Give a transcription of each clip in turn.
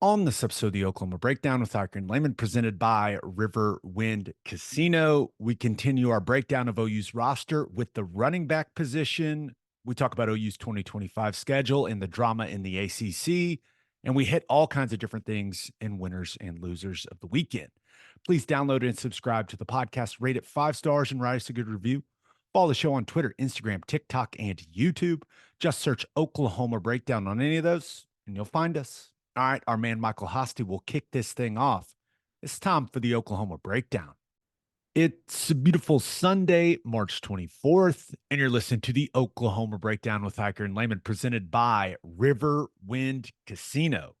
On this episode of the Oklahoma Breakdown with Ikard and Lehman, presented by Riverwind Casino, we continue our breakdown of OU's roster with the running back position. We talk about OU's 2025 schedule and the drama in the ACC, and we hit all kinds of different things in winners and losers of the weekend. Please download and subscribe to the podcast, rate it 5 stars, and write us a good review. Follow the show on Twitter, Instagram, TikTok, and YouTube. Just search Oklahoma Breakdown on any of those, and you'll find us. All right, our man Michael Hosty will kick this thing off. It's time for the Oklahoma Breakdown. It's a beautiful Sunday, March 24th, and you're listening to the Oklahoma Breakdown with Ikard and Lehman, presented by Riverwind Casino.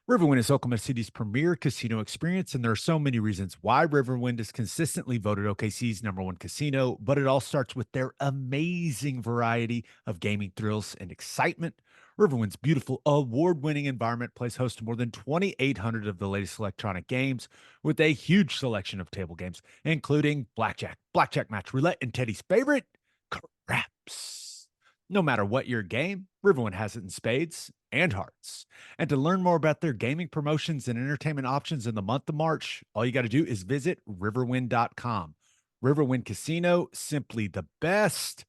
Riverwind is Oklahoma City's premier casino experience, and there are so many reasons why Riverwind is consistently voted OKC's #1 casino, but it all starts with their amazing variety of gaming thrills and excitement. Riverwind's beautiful, award-winning environment plays host to more than 2,800 of the latest electronic games with a huge selection of table games, including blackjack, blackjack match, roulette, and Teddy's favorite, craps. No matter what your game, Riverwind has it in spades and hearts. And to learn more about their gaming promotions and entertainment options in the month of March, all you got to do is visit riverwind.com. Riverwind Casino, simply the best.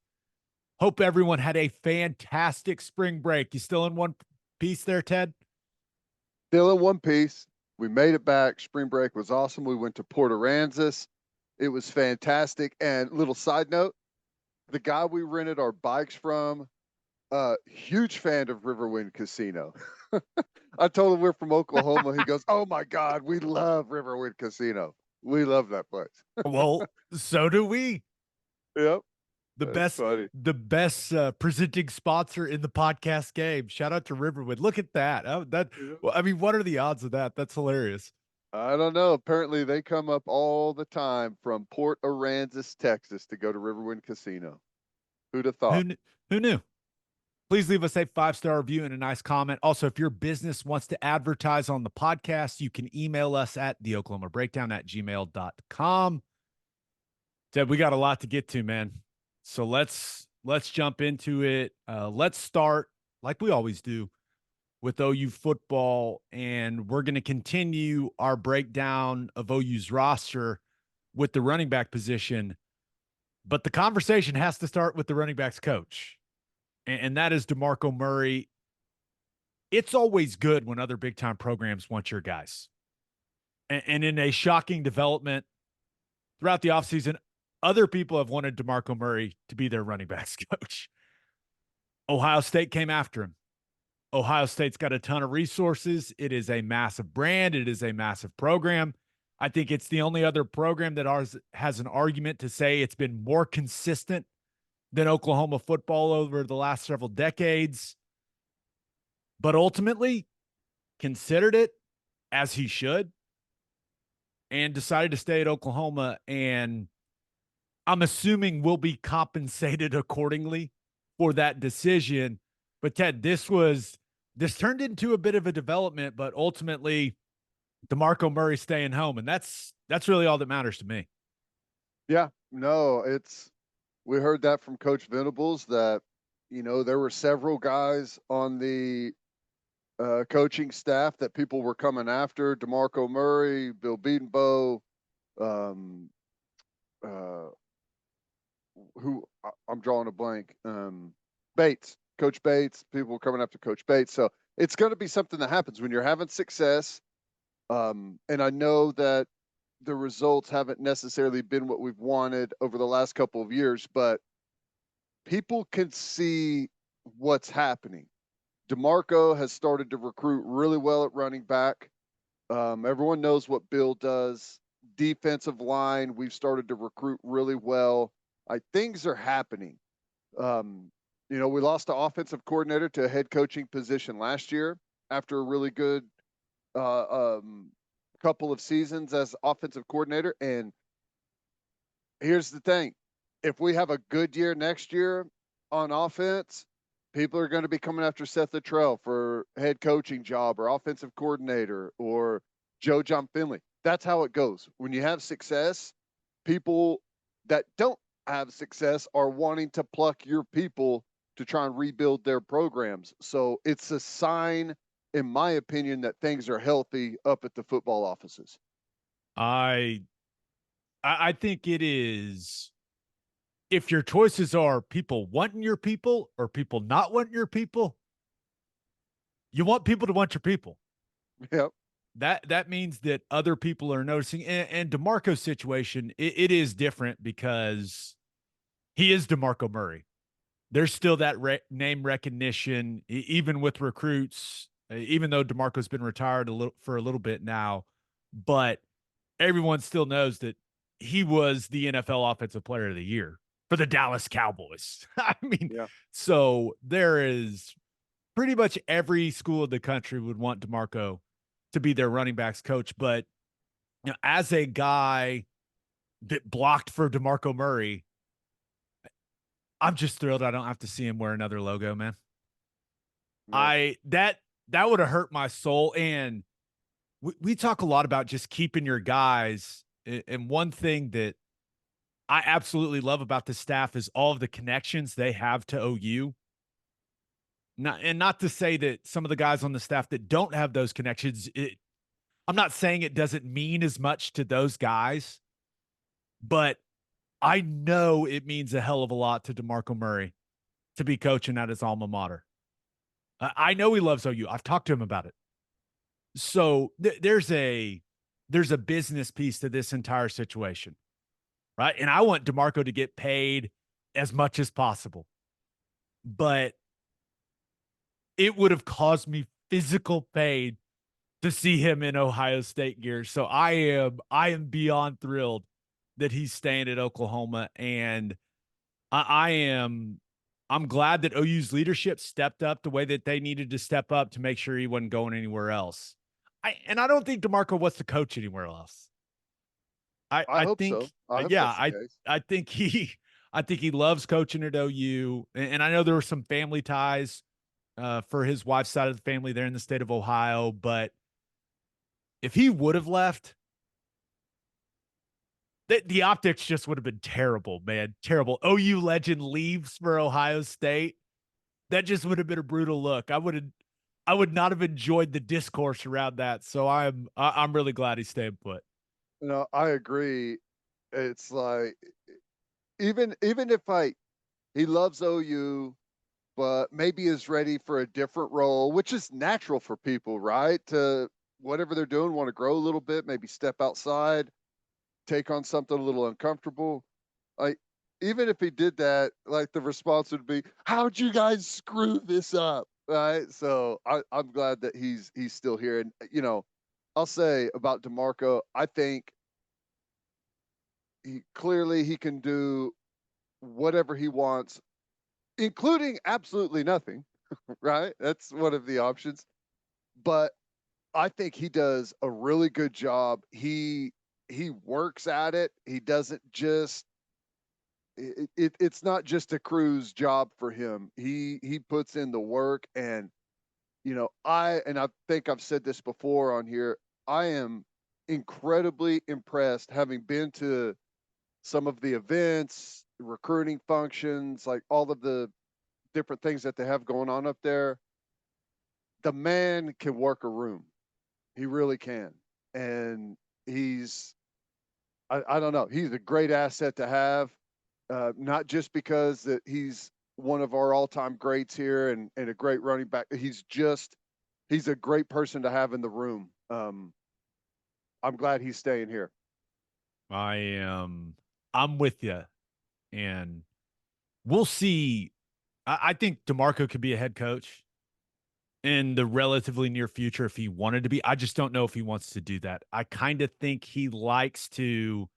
Hope everyone had a fantastic spring break. You still in one piece there, Ted? Still in one piece. We made it back. Spring break was awesome. We went to Port Aransas. It was fantastic. And little side note, the guy we rented our bikes from, huge fan of Riverwind Casino. I told him we're from Oklahoma. He goes, "Oh my God, we love Riverwind Casino. We love that place." Well, so do we. Yep. The That's best, funny. the best presenting sponsor in the podcast game. Shout out to Riverwood. Look at that. Yeah. Well, I mean, what are the odds of that? That's hilarious. I don't know. Apparently, they come up all the time from Port Aransas, Texas, to go to Riverwind Casino. Who'd have Who thought? who knew? Please leave us a 5-star review and a nice comment. Also, if your business wants to advertise on the podcast, you can email us at theoklahomabreakdown@gmail.com. Ted, we got a lot to get to, man. So let's jump into it. Let's start like we always do with OU football, and we're going to continue our breakdown of OU's roster with the running back position. But the conversation has to start with the running backs coach, and that is DeMarco Murray. It's always good when other big-time programs want your guys. And in a shocking development throughout the offseason, other people have wanted DeMarco Murray to be their running backs coach. Ohio State came after him. Ohio State's got a ton of resources. It is a massive brand. It is a massive program. I think it's the only other program that ours has an argument to say it's been more consistent than Oklahoma football over the last several decades. But ultimately, considered it as he should and decided to stay at Oklahoma. And I'm assuming we'll be compensated accordingly for that decision. But Ted, this turned into a bit of a development, but ultimately DeMarco Murray staying home. And that's really all that matters to me. Yeah, no, we heard that from Coach Venables that, there were several guys on the coaching staff that people were coming after. DeMarco Murray, Bill Beatonbow, who I'm drawing a blank, Bates, Coach Bates, people were coming after Coach Bates. So it's going to be something that happens when you're having success. And I know that the results haven't necessarily been what we've wanted over the last couple of years, but people can see what's happening. DeMarco has started to recruit really well at running back. Everyone knows what Bill does. Defensive line, we've started to recruit really well. Things are happening. We lost the offensive coordinator to a head coaching position last year after a really good couple of seasons as offensive coordinator. And here's the thing. If we have a good year next year on offense, people are going to be coming after Seth Luttrell for head coaching job or offensive coordinator or John Finley. That's how it goes. When you have success, people that don't have success are wanting to pluck your people to try and rebuild their programs. So it's a sign in my opinion, that things are healthy up at the football offices. I I think it is, if your choices are people wanting your people or people not wanting your people, you want people to want your people. Yep. That means that other people are noticing. And DeMarco's situation, it is different because he is DeMarco Murray. There's still that name recognition, even with recruits, even though DeMarco's been retired for a little bit now, but everyone still knows that he was the NFL Offensive Player of the Year for the Dallas Cowboys. I mean, Yeah. so there is pretty much every school in the country would want DeMarco to be their running backs coach. But as a guy that blocked for DeMarco Murray, I'm just thrilled I don't have to see him wear another logo, man. Yeah. That would have hurt my soul. And we talk a lot about just keeping your guys. And one thing that I absolutely love about the staff is all of the connections they have to OU. Not to say that some of the guys on the staff that don't have those connections, I'm not saying it doesn't mean as much to those guys, but I know it means a hell of a lot to DeMarco Murray to be coaching at his alma mater. I know he loves OU. I've talked to him about it. So there's a business piece to this entire situation, right? And I want DeMarco to get paid as much as possible, but it would have caused me physical pain to see him in Ohio State gear. So I am beyond thrilled that he's staying at Oklahoma, and I'm glad that OU's leadership stepped up the way that they needed to step up to make sure he wasn't going anywhere else. I don't think DeMarco wants to coach anywhere else. I I hope think so. I hope yeah, that's the case. I think I think he loves coaching at OU, and I know there were some family ties for his wife's side of the family there in the state of Ohio, but if he would have left, the optics just would have been terrible, man. Terrible. OU legend leaves for Ohio State. That just would have been a brutal look. I would not have enjoyed the discourse around that. So I'm really glad he's staying put. No, I agree. It's like even if he loves OU, but maybe is ready for a different role, which is natural for people, right? To whatever they're doing, want to grow a little bit, maybe step outside, take on something a little uncomfortable. Like, even if he did that, like the response would be, "How'd you guys screw this up?" Right. So I'm glad that he's still here. And I'll say about DeMarco, I think he can do whatever he wants, including absolutely nothing. Right. That's one of the options. But I think he does a really good job. He works at it. He doesn't just it's not just a cruise job for him. He puts in the work. And I think I've said this before on here. I am incredibly impressed, having been to some of the events, recruiting functions, like all of the different things that they have going on up there. The man can work a room. He really can. And I don't know, he's a great asset to have. Not just because that he's one of our all-time greats here and a great running back. He's a great person to have in the room. I'm glad he's staying here. I am I'm with you, and we'll see. I think DeMarco could be a head coach in the relatively near future if he wanted to be. I just don't know if he wants to do that. I kind of think he likes to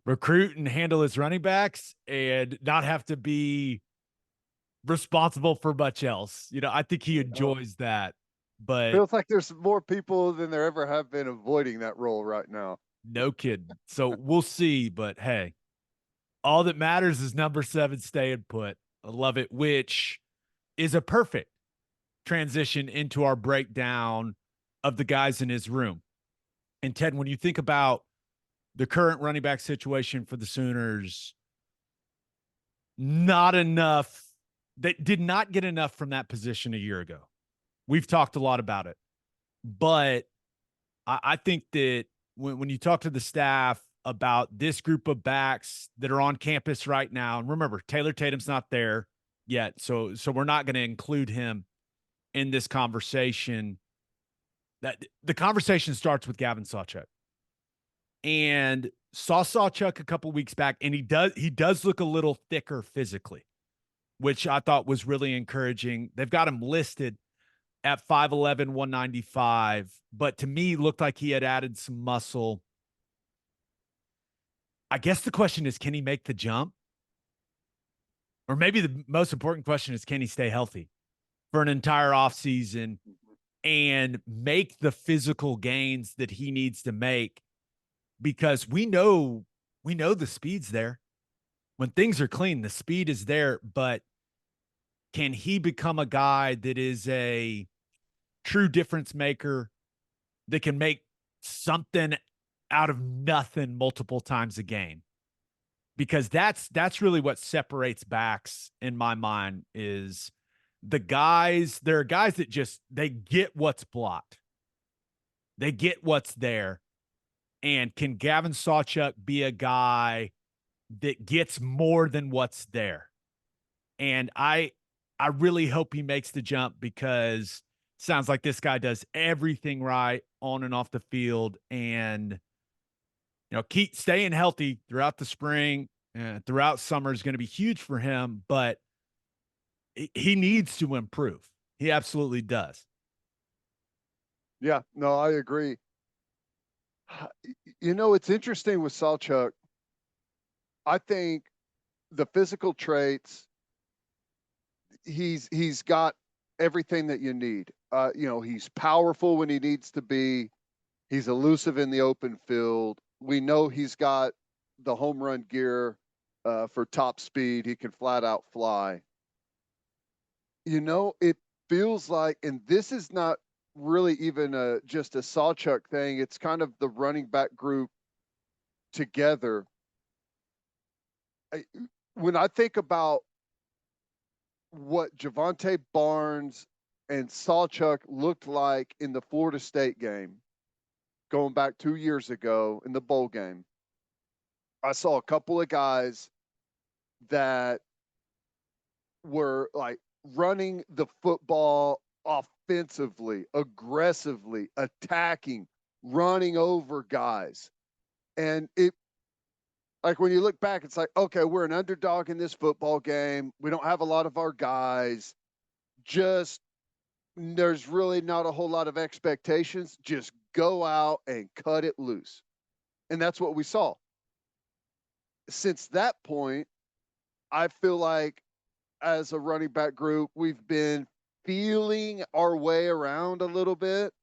recruit and handle his running backs and not have to be responsible for much else. I think he enjoys that, but Feels like there's more people than there ever have been avoiding that role right now. no kidding. So we'll see. But hey, all that matters is number 7 staying put. I love it, which is a perfect transition into our breakdown of the guys in his room. And Ted, when you think about the current running back situation for the Sooners, not enough. They did not get enough from that position a year ago. We've talked a lot about it, but I think that when you talk to the staff about this group of backs that are on campus right now, and remember, Taylor Tatum's not there yet, so we're not going to include him in this conversation. That the conversation starts with Gavin Sawchuk, and saw Sawchuk a couple weeks back, and he does look a little thicker physically, which I thought was really encouraging. They've got him listed at 5'11", 195, but to me looked like he had added some muscle. I guess the question is, can he make the jump? Or maybe the most important question is, can he stay healthy for an entire offseason and make the physical gains that he needs to make? Because we know the speed's there. When things are clean, the speed is there, but can he become a guy that is a true difference maker that can make something out of nothing multiple times a game? Because that's really what separates backs in my mind, is the guys. There are guys that just, they get what's blocked. They get what's there. And can Gavin Sawchuk be a guy that gets more than what's there? And I really hope he makes the jump, because it sounds like this guy does everything right on and off the field. And, keep staying healthy throughout the spring and throughout summer is going to be huge for him, but he needs to improve. He absolutely does. Yeah, no, I agree. It's interesting with Sawchuk. I think the physical traits, he's got everything that you need. He's powerful when he needs to be. He's elusive in the open field. We know he's got the home run gear for top speed. He can flat out fly. It feels like, and this is not really even just a Sawchuk thing. It's kind of the running back group together. When I think about what Jovantae Barnes and Sawchuk looked like in the Florida State game, going back 2 years ago in the bowl game, I saw a couple of guys that were like running the football offensively, aggressively, attacking, running over guys. And it, like, when you look back, it's like, okay, we're an underdog in this football game. We don't have a lot of our guys. There's really not a whole lot of expectations. Just go out and cut it loose. And that's what we saw. Since that point, I feel like as a running back group, we've been feeling our way around a little bit.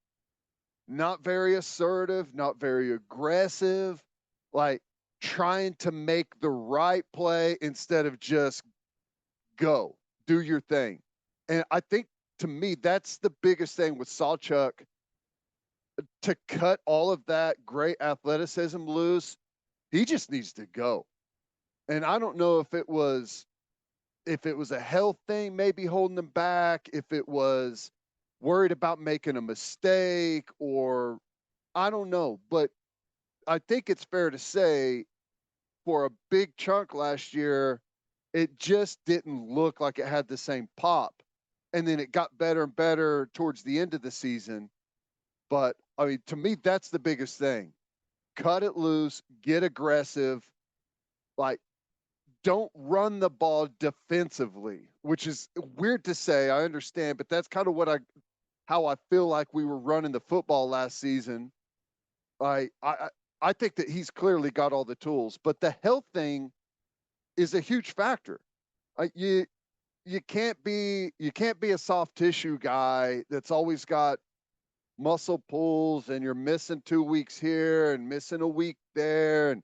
Not very assertive, not very aggressive, like trying to make the right play instead of just go, do your thing. And I think, to me, that's the biggest thing with Sawchuk, to cut all of that great athleticism loose. He just needs to go. And I don't know if it was a health thing, maybe holding him back, if it was worried about making a mistake, or I don't know. But I think it's fair to say, for a big chunk last year, it just didn't look like it had the same pop. And then it got better and better towards the end of the season. But I mean, to me, that's the biggest thing. Cut it loose, get aggressive, like, don't run the ball defensively, which is weird to say, I understand, but that's kind of how I feel like we were running the football last season. I think that he's clearly got all the tools, but the health thing is a huge factor. You can't be a soft tissue guy that's always got muscle pulls, and you're missing 2 weeks here and missing a week there, and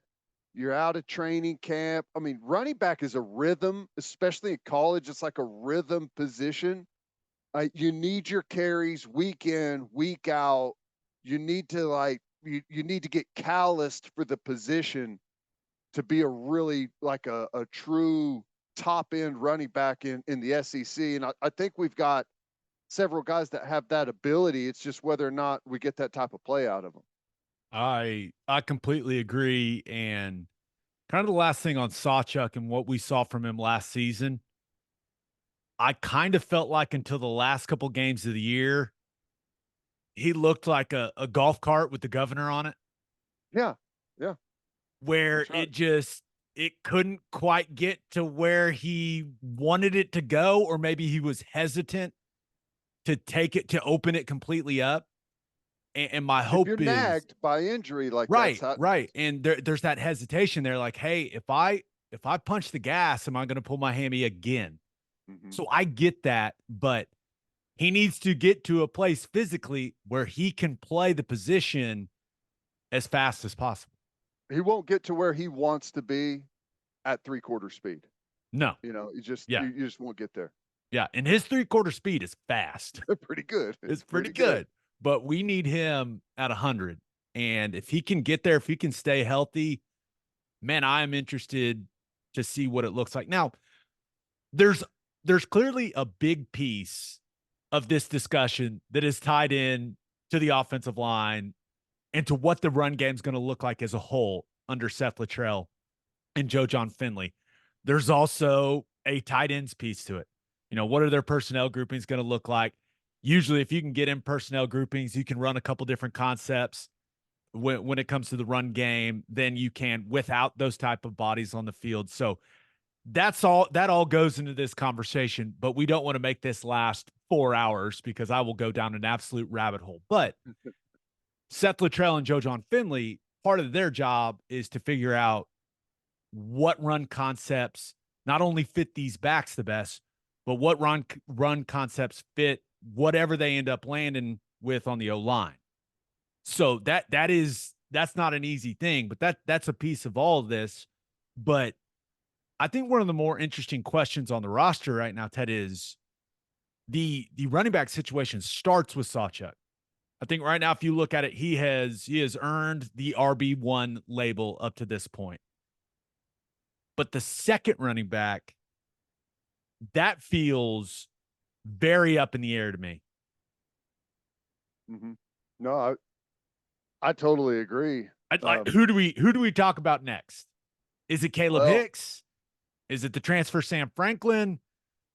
you're out of training camp. I mean, running back is a rhythm, especially in college. It's like a rhythm position. You need your carries week in, week out. You need to you need to get calloused for the position to be a really like a true top end running back in the SEC. And I think we've got several guys that have that ability. It's just whether or not we get that type of play out of them. I completely agree. And kind of the last thing on Sawchuk and what we saw from him last season, I kind of felt like until the last couple games of the year, he looked like a golf cart with the governor on it, Yeah, yeah, where that's right. it couldn't quite get to where he wanted it to go, or maybe he was hesitant to take it, to open it completely up. And my If you're hope is nagged by injury like that's right, how. right. And there's that hesitation there, like, hey, if I punch the gas, am I going to pull my hammy again? Mhm. So I get that, but he needs to get to a place physically where he can play the position as fast as possible. He won't get to where he wants to be at 3/4 speed. No. You know, Yeah. you just won't get there. Yeah. And his 3/4 speed is fast. Pretty good. It's It's pretty pretty good. good. But we need him at 100. And if he can get there, if he can stay healthy, man, I am interested to see what it looks like. Now, there's there's clearly a big piece of this discussion that is tied in to the offensive line and to what the run game is going to look like as a whole under Seth Littrell and Joe John Finley. There's also a tight ends piece to it. You know, what are their personnel groupings going to look like? Usually, if you can get in personnel groupings, you can run a couple different concepts when it comes to the run game than you can without those type of bodies on the field. So that all goes into this conversation, but we don't want to make this last 4 hours because I will go down an absolute rabbit hole. But Seth Littrell and Joe John Finley, part of their job is to figure out what run concepts not only fit these backs the best, but what run concepts fit whatever they end up landing with on the O line. So that's not an easy thing, but that's a piece of all of this. But I think one of the more interesting questions on the roster right now, Ted, is the running back situation starts with Sawchuk. I think right now, if you look at it, he has earned the RB1 label up to this point. But the second running back, that feels very up in the air to me. Mhm. No, I totally agree. Who do we talk about next? Is it Kalib Well, Hicks? Is it the transfer Sam Franklin?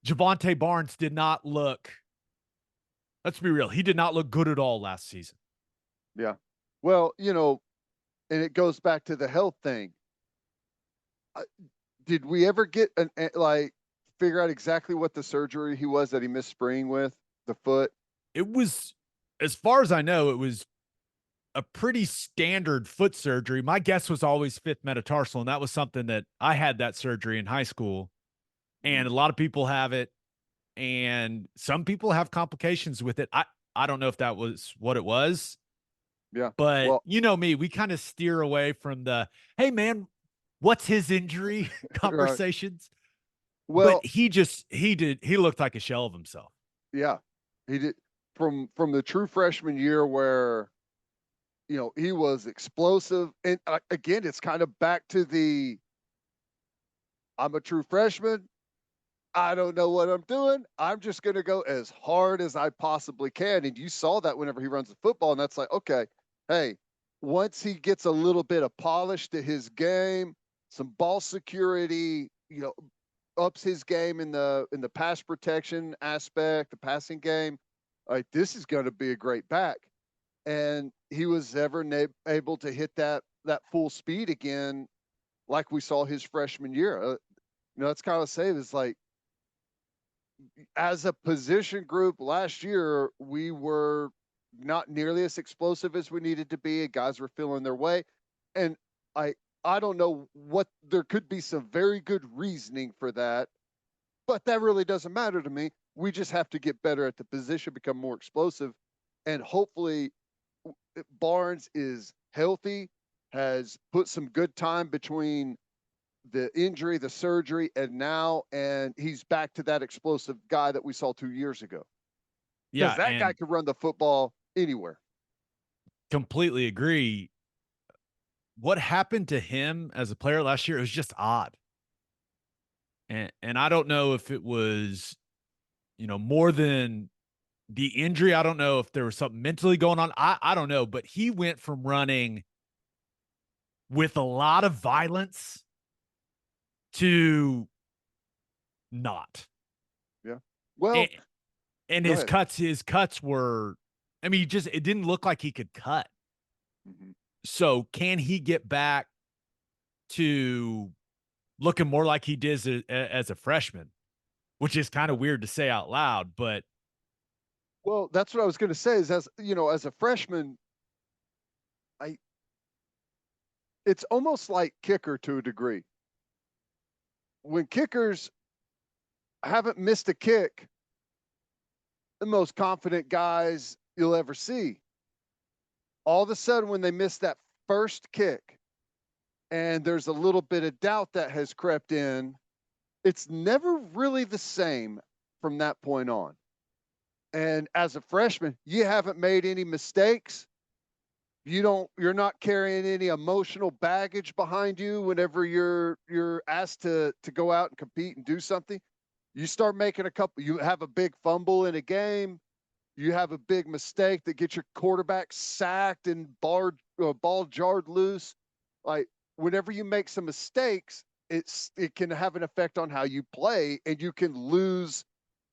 Jovantae Barnes did not look, let's be real, he did not look good at all last season. yeah. Well, you know, and it goes back to the health thing. Uh, did we ever get like figure out exactly what the surgery he was that he missed spring with the foot? It was, as far as I know, it was a pretty standard foot surgery. My guess was always fifth metatarsal, and that was something that I had that surgery in high school. And Mhm. a lot of people have it, and some people have complications with it. I don't know if that was what it was, Yeah. but Well, you know me, we kind of steer away from the, hey man, what's his injury right. conversations. But Well, he looked like a shell of himself. yeah. He did from the true freshman year where you know he was explosive, and again, it's kind of back to the I'm a true freshman. I don't know what I'm doing. I'm just going to go as hard as I possibly can. And you saw that whenever he runs the football, and that's like, okay, hey, once he gets a little bit of polish to his game, some ball security, you know, ups his game in the pass protection aspect, the passing game. Like this is going to be a great back. And he was ever able to hit that full speed again, like we saw his freshman year. You know, that's kind of say is like as a position group last year, we were not nearly as explosive as we needed to be. Guys were feeling their way. And I I don't know what there could be some very good reasoning for that, but that really doesn't matter to me. We just have to get better at the position, become more explosive, and hopefully Barnes is healthy, has put some good time between the injury, the surgery, and now, and he's back to that explosive guy that we saw 2 years ago. Because Yeah, that guy and could run the football anywhere. completely agree. What happened to him as a player last year, it was just odd. And I don't know if it was, you know, more than the injury, I don't know if there was something mentally going on. I don't know, but he went from running with a lot of violence to not. Yeah. Well, And, and go ahead. his cuts were, I mean, it didn't look like he could cut. Mhm. So can he get back to looking more like he did as a freshman, which is kind of weird to say out loud, but Well, that's what I was going to say is as, you know, as a freshman, I it's almost like kicker to a degree. When kickers haven't missed a kick, the most confident guys you'll ever see. All of a sudden, when they miss that first kick and there's a little bit of doubt that has crept in, it's never really the same from that point on. And as a freshman, you haven't made any mistakes. You're not carrying any emotional baggage behind you whenever you're asked to go out and compete and do something. You start making you have a big fumble in a game, you have a big mistake that gets your quarterback sacked and ball jarred loose. Like whenever you make some mistakes, it can have an effect on how you play, and you can lose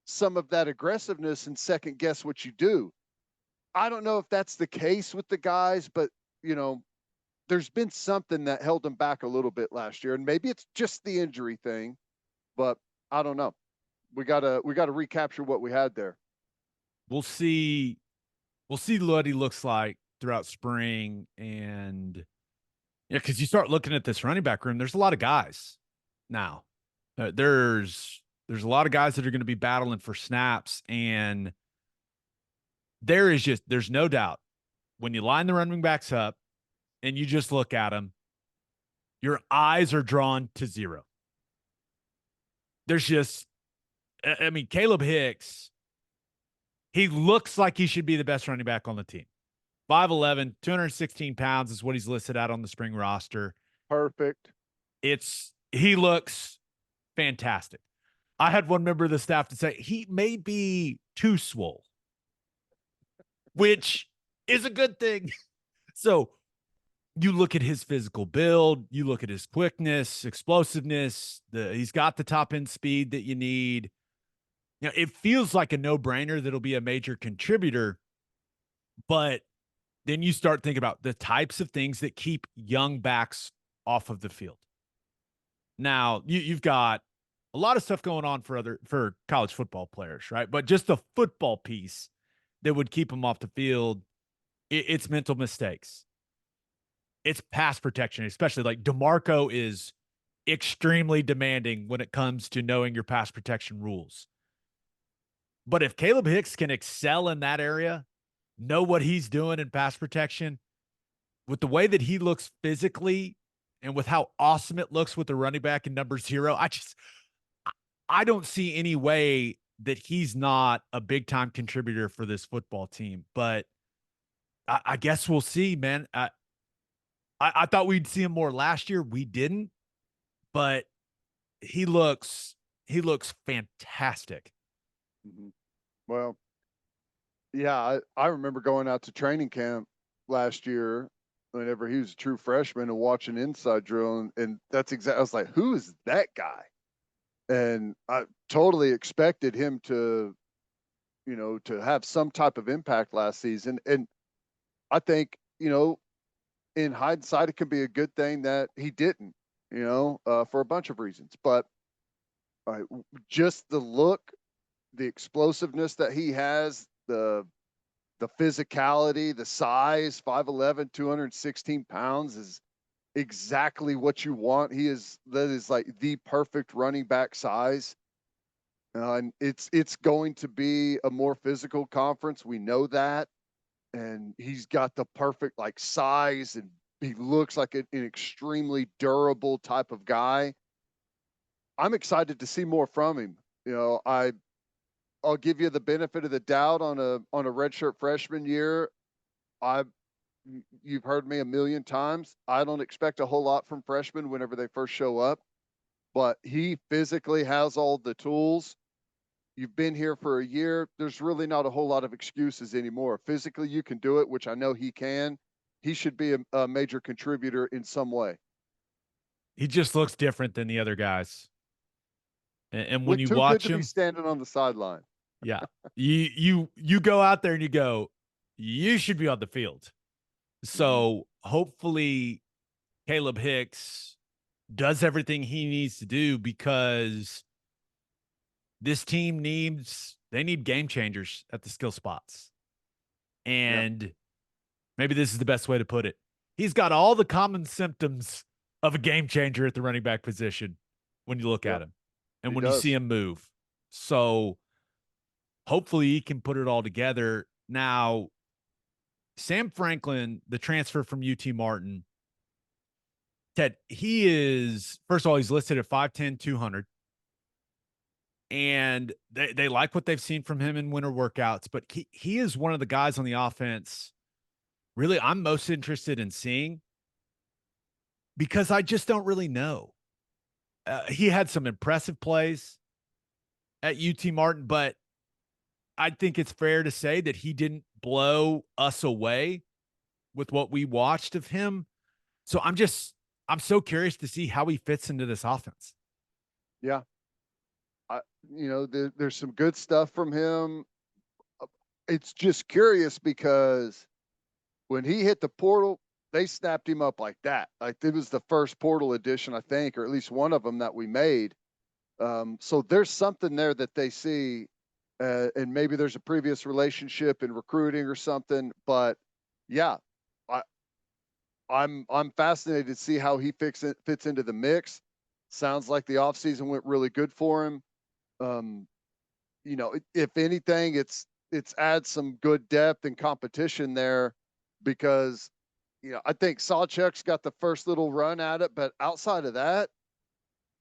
some of that aggressiveness and second guess what you do. I don't know if that's the case with the guys, but you know, there's been something that held them back a little bit last year, and maybe it's just the injury thing, but I don't know. We gotta recapture what we had there. we'll see. We'll see what he looks like throughout spring. And yeah, because you start looking at this running back room, there's a lot of guys now. There's a lot of guys that are going to be battling for snaps, and there's no doubt when you line the running backs up and you just look at them, your eyes are drawn to zero. There's just, I mean, Kalib Hicks, he looks like he should be the best running back on the team. 5'11, 216 pounds is what he's listed at on the spring roster. Perfect. He looks fantastic. I had one member of the staff to say he may be too swole, which is a good thing. So you look at his physical build, you look at his quickness, explosiveness, he's got the top end speed that you need. You know, it feels like a no-brainer that'll be a major contributor, but then you start thinking about the types of things that keep young backs off of the field. Now, you've got a lot of stuff going on for college football players, right? But just the football piece that would keep them off the field, it's mental mistakes. It's pass protection, especially like DeMarco is extremely demanding when it comes to knowing your pass protection rules. But if Kalib Hicks can excel in that area, know what he's doing in pass protection, with the way that he looks physically and with how awesome it looks with the running back in number 0, I don't see any way that he's not a big time contributor for this football team. But I guess we'll see, man. I thought we'd see him more last year. We didn't, but he looks fantastic. Mm-hmm. Well, yeah, I remember going out to training camp last year whenever he was a true freshman and watching inside drill, and that's exactly. I was like, who is that guy? And I totally expected him to, you know, to have some type of impact last season. And I think, you know, in hindsight, it can be a good thing that he didn't, you know, for a bunch of reasons. But just the look, the explosiveness that he has, the physicality, the size, 5'11, 216 pounds is exactly what you want. That is like the perfect running back size. And it's going to be a more physical conference. We know that. And he's got the perfect like size, and he looks like an extremely durable type of guy. I'm excited to see more from him. You know, I'll give you the benefit of the doubt on a redshirt freshman year. I You've heard me a million times. I don't expect a whole lot from freshmen whenever they first show up, but he physically has all the tools. You've been here for a year. There's really not a whole lot of excuses anymore. Physically, you can do it, which I know he can. He should be a major contributor in some way. He just looks different than the other guys. And when Look you too good watch to be him, standing on the sideline. yeah, you go out there and you go, you should be on the field. Mhm. So hopefully Kalib Hicks does everything he needs to do, because this team they need game changers at the skill spots. Yeah, And maybe this is the best way to put it. He's got all the common symptoms of a game changer at the running back position when you look yeah, at him and he when you see does. him move. So hopefully he can put it all together. Now, Sam Franklin, the transfer from UT Martin, Ted, he is, first of all, he's listed at 5'10, 200. And they like what they've seen from him in winter workouts, but he is one of the guys on the offense really I'm most interested in seeing, because I just don't really know. He had some impressive plays at UT Martin, but I think it's fair to say that he didn't blow us away with what we watched of him. So I'm so curious to see how he fits into this offense. Yeah, there's some good stuff from him. Uh, It's just curious because when he hit the portal, they snapped him up like that. Like it was the first portal edition, I think, or at least one of them that we made. So there's something there that they see, and maybe there's a previous relationship in recruiting or something. But yeah, I, I'm fascinated to see how he fits into the mix. Sounds like the offseason went really good for him. Um, if anything, it's adds some good depth and competition there because I think Sawchuk's got the first little run at it, but outside of that,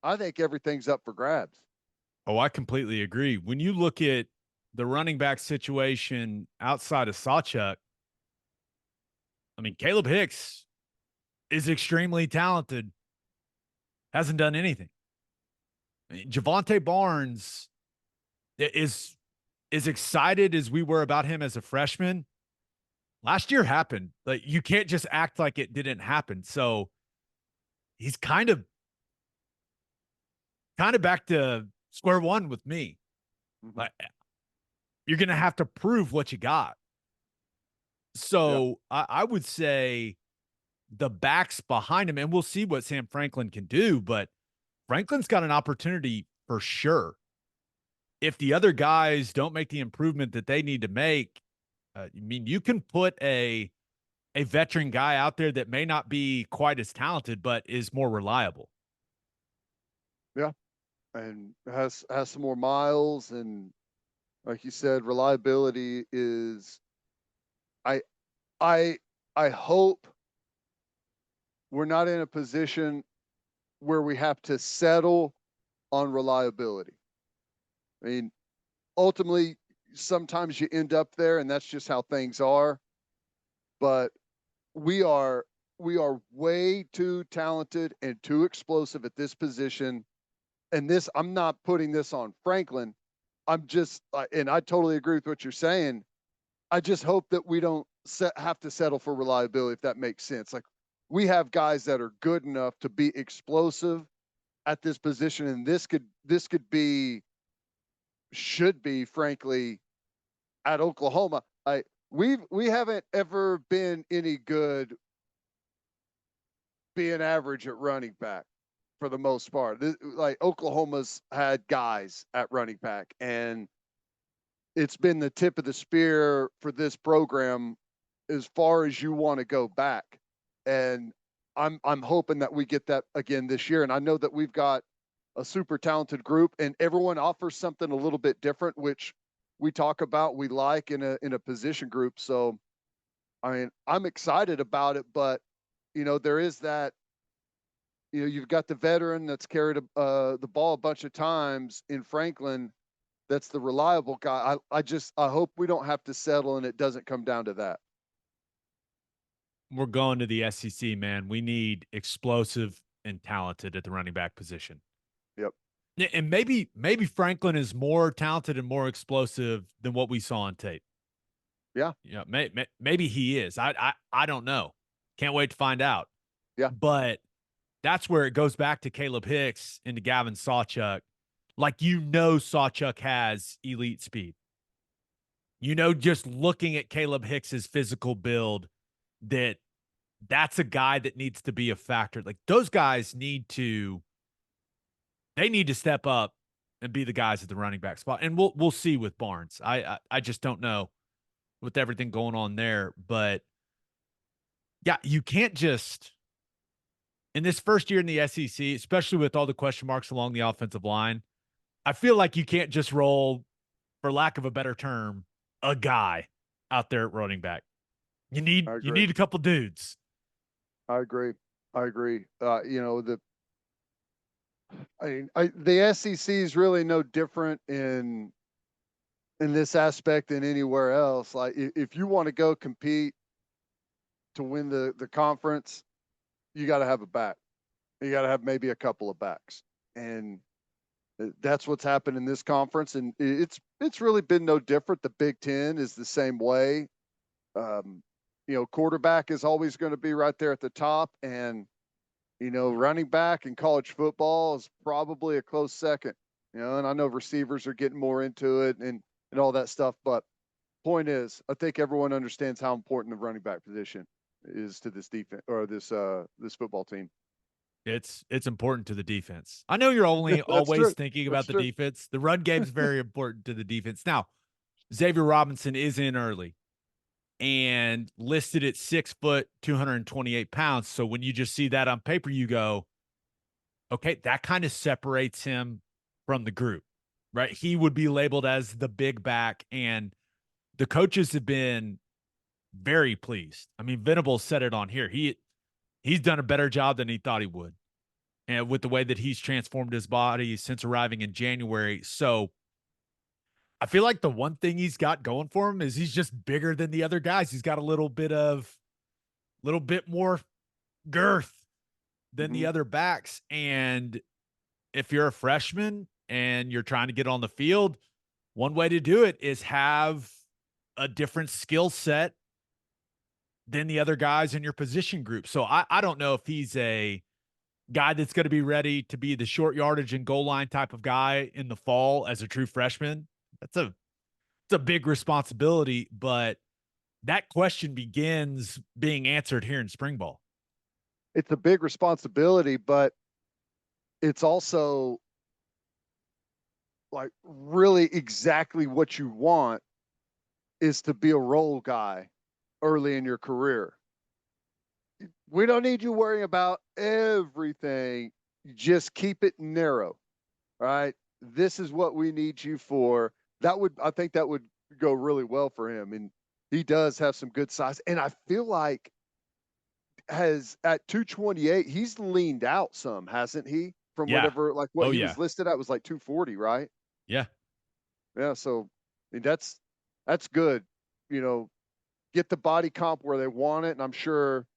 I think everything's up for grabs. Oh, I completely agree. When you look at the running back situation outside of Sawchuk, I mean, Kalib Hicks is extremely talented, hasn't done anything. I mean, Jovantae Barnes is as excited as we were about him as a freshman. Last year happened. Like, you can't just act like it didn't happen. So he's kind of back to square one with me. Mm-hmm. Like, you're gonna have to prove what you got. Yeah, So I would say the backs behind him, and we'll see what Sam Franklin can do, but Franklin's got an opportunity for sure. If the other guys don't make the improvement that they need to make, I mean, you can put a veteran guy out there that may not be quite as talented, but is more reliable. yeah, and has some more miles, and like you said, reliability is. I I I hope we're not in a position where we have to settle on reliability. I mean, ultimately, sometimes you end up there, and that's just how things are. But we are we are way too talented and too explosive at this position. And this, I'm not putting this on Franklin. I'm just, and I totally agree with what you're saying. I just hope that we don't have to settle for reliability, if that makes sense. Like we have guys that are good enough to be explosive at this position, and this could be should be frankly at Oklahoma. We haven't ever been any good being average at running back for the most part. Like Oklahoma's had guys at running back, and it's been the tip of the spear for this program as far as you want to go back. And I'm hoping that we get that again this year. And I know that we've got a super talented group, and everyone offers something a little bit different, which we talk about we like in a position group. So I mean, I'm excited about it, but there is that. You've got the veteran that's carried the ball a bunch of times in Franklin. That's the reliable guy. I hope we don't have to settle and it doesn't come down to that. We're going to the SEC, man. We need explosive and talented at the running back position. Yep. Yeah, and maybe Franklin is more talented and more explosive than what we saw on tape. Yeah. Yeah, maybe he is. I don't know. Can't wait to find out. Yeah. But that's where it goes back to Kalib Hicks and to Gavin Sawchuk. Like, Sawchuk has elite speed. Just looking at Kalib Hicks's physical build, that's a guy that needs to be a factor. Like, those guys need to step up and be the guys at the running back spot. And we'll see with Barnes. I just don't know with everything going on there. But yeah, you can't just in this first year in the SEC, especially with all the question marks along the offensive line, I feel like you can't just roll, for lack of a better term, a guy out there at running back. You need a couple dudes. I agree. The SEC is really no different in this aspect than anywhere else. Like, if you want to go compete to win the conference, you got to have a back. You got to have maybe a couple of backs, and that's what's happened in this conference. And it's really been no different. The Big Ten is the same way. Quarterback is always going to be right there at the top, and running back in college football is probably a close second. And I know receivers are getting more into it and all that stuff, but point is, I think everyone understands how important the running back position is to this defense or this football team. It's important to the defense. I know you're always thinking about the defense. The run game is very important to the defense. Now, Xavier Robinson is in early and listed at 6 foot, 228 pounds. So when you just see that on paper, you go, okay, that kind of separates him from the group, right? He would be labeled as the big back, and the coaches have been very pleased. I mean, Venables said it on here. He's done a better job than he thought he would, and with the way that he's transformed his body since arriving in January. So I feel like the one thing he's got going for him is he's just bigger than the other guys. He's got a little bit more girth than the other backs. And if you're a freshman and you're trying to get on the field, one way to do it is have a different skill set than the other guys in your position group. So I don't know if he's a guy that's going to be ready to be the short yardage and goal line type of guy in the fall as a true freshman. It's a big responsibility, but that question begins being answered here in spring ball. It's a big responsibility, but it's also like really exactly what you want is to be a role guy early in your career. We don't need you worrying about everything. Just keep it narrow, right? This is what we need you for. I think that would go really well for him. And he does have some good size. And I feel like at 228, he's leaned out some, hasn't he? From whatever, like what he was listed at was like 240, right? Yeah. Yeah. So I mean, that's good. Get the body comp where they want it. And I'm sure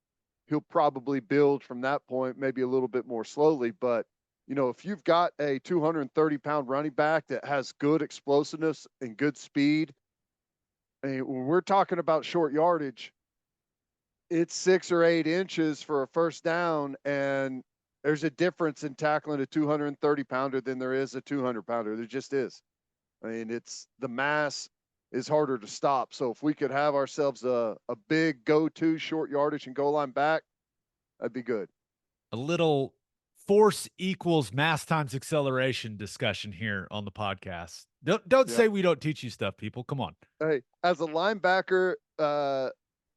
he'll probably build from that point, maybe a little bit more slowly. But, if you've got a 230-pound running back that has good explosiveness and good speed, I mean, when we're talking about short yardage, it's 6 or 8 inches for a first down. And there's a difference in tackling a 230-pounder than there is a 200-pounder. There just is. I mean, the mass is harder to stop. So if we could have ourselves a big go-to short yardage and goal line back, that'd be good. A little force equals mass times acceleration discussion here on the podcast. Don't say we don't teach you stuff, people. Come on. Hey, as a linebacker,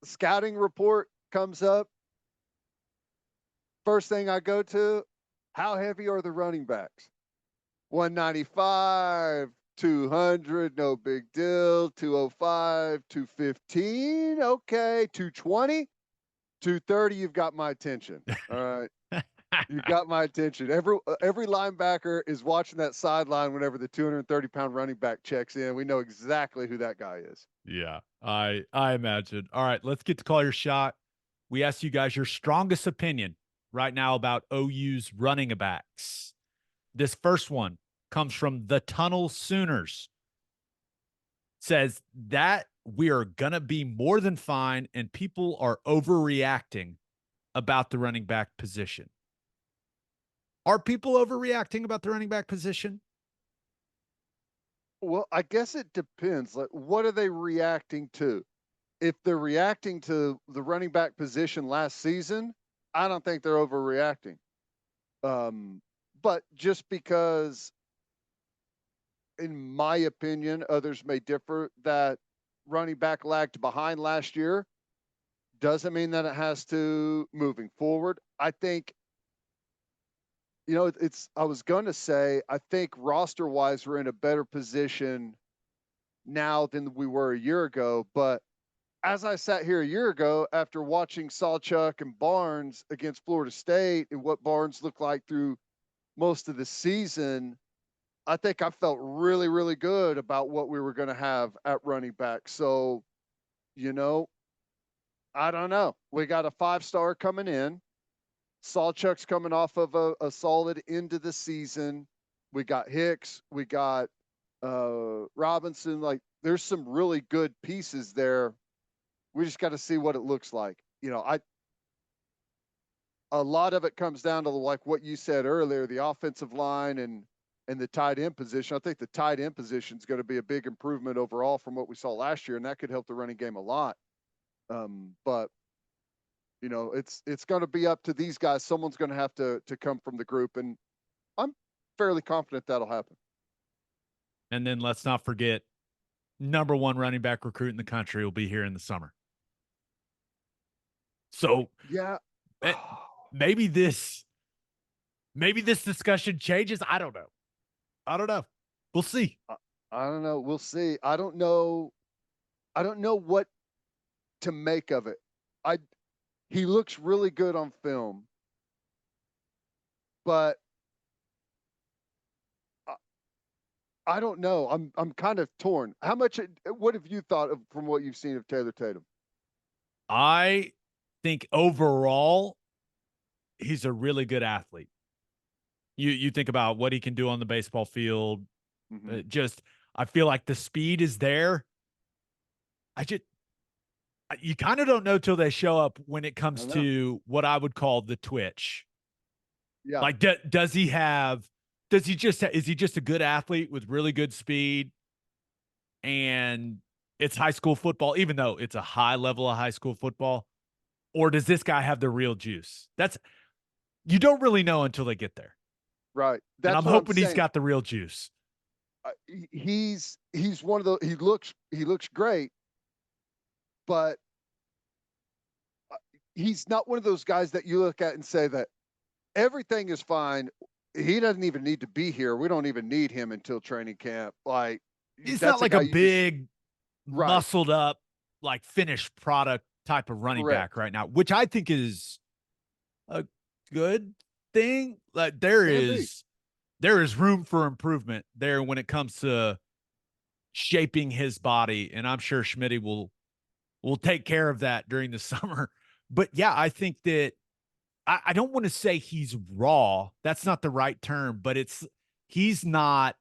scouting report comes up. First thing I go to, how heavy are the running backs? 195, 200, no big deal. 205, 215, okay. 220, 230, you've got my attention. All right. You got my attention. Every linebacker is watching that sideline whenever the 230-pound running back checks in. We know exactly who that guy is. Yeah, I imagine. All right, let's get to call your shot. We asked you guys your strongest opinion right now about OU's running backs. This first one, comes from the Tunnel Sooners. Says that we are going to be more than fine and people are overreacting about the running back position. Are people overreacting about the running back position? Well, I guess it depends. Like, what are they reacting to? If they're reacting to the running back position last season, I don't think they're overreacting. But just because, in my opinion, others may differ, that running back lagged behind last year doesn't mean that it has to moving forward. I think, I was going to say, I think roster wise, we're in a better position now than we were a year ago. But as I sat here a year ago after watching Sawchuk and Barnes against Florida State and what Barnes looked like through most of the season, I think I felt really, really good about what we were going to have at running back. So, I don't know. We got a 5-star coming in. Sawchuk's coming off of a solid end of the season. We got Hicks. We got Robinson. Like, there's some really good pieces there. We just got to see what it looks like. A lot of it comes down to, like what you said earlier, the offensive line and the tight end position. I think the tight end position is going to be a big improvement overall from what we saw last year, and that could help the running game a lot. But it's going to be up to these guys. Someone's going to have to come from the group, and I'm fairly confident that'll happen. And then let's not forget, number 1 running back recruit in the country will be here in the summer. So yeah, maybe this discussion changes. I don't know. We'll see. I don't know. We'll see. I don't know what to make of it. He looks really good on film, but I don't know. I'm kind of torn. What have you thought of from what you've seen of Taylor Tatum? I think overall, he's a really good athlete. You think about what he can do on the baseball field. Mm-hmm. I feel like the speed is there. You kind of don't know till they show up when it comes to what I would call the twitch. Yeah. Like, is he just a good athlete with really good speed? And it's high school football, even though it's a high level of high school football. Or does this guy have the real juice? You don't really know until they get there. Right. And I'm hoping he's got the real juice. He's one of the, he looks great, but he's not one of those guys that you look at and say that everything is fine. He doesn't even need to be here. We don't even need him until training camp. Like, he's not like a big, muscled up, like finished product type of running back right now, which I think is a good thing. Like, there is room for improvement there when it comes to shaping his body, and I'm sure Schmitty will take care of that during the summer. But yeah, I think that I don't want to say he's raw. That's not the right term, but he's not.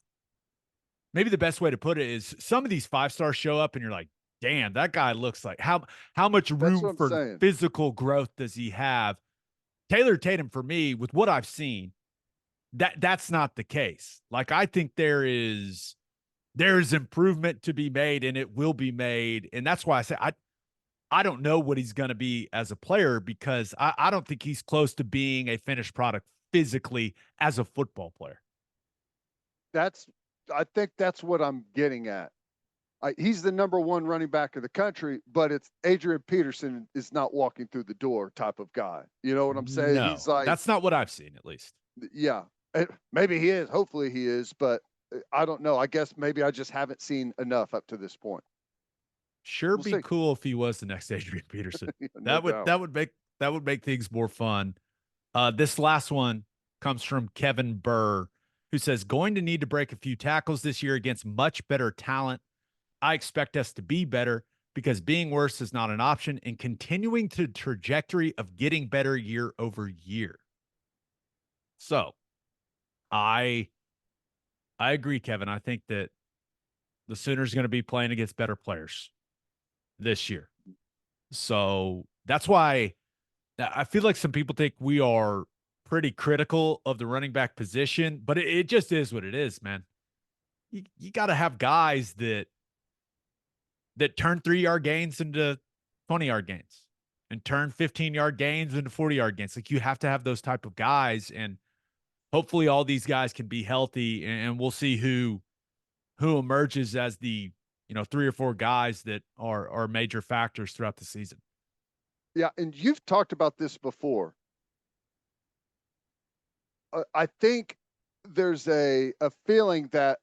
Maybe the best way to put it is some of these 5-stars show up and you're like, damn, that guy looks like how much room for physical growth does he have? Taylor Tatum, for me, with what I've seen, that's not the case. Like, I think there is improvement to be made, and it will be made. And that's why I say I don't know what he's going to be as a player, because I don't think he's close to being a finished product physically as a football player. I think that's what I'm getting at. He's the number 1 running back of the country, but it's Adrian Peterson is not walking through the door type of guy. You know what I'm saying? No, he's like, that's not what I've seen, at least. Yeah. Maybe he is. Hopefully he is, but I don't know. I guess maybe I just haven't seen enough up to this point. We'll be see. Cool if he was the next Adrian Peterson. No that would make things more fun. This last one comes from Kevin Burr, who says, going to need to break a few tackles this year against much better talent. I expect us to be better because being worse is not an option, and continuing the trajectory of getting better year over year. So I I agree, Kevin. I think that the Sooners are going to be playing against better players this year. So that's why I feel like some people think we are pretty critical of the running back position, but it just is what it is, man. You got to have guys that turn 3-yard gains into 20-yard gains and turn 15-yard gains into 40-yard gains. Like, you have to have those type of guys, and hopefully all these guys can be healthy, and we'll see who emerges as the 3 or 4 guys that are major factors throughout the season. Yeah, and you've talked about this before. I think there's a feeling that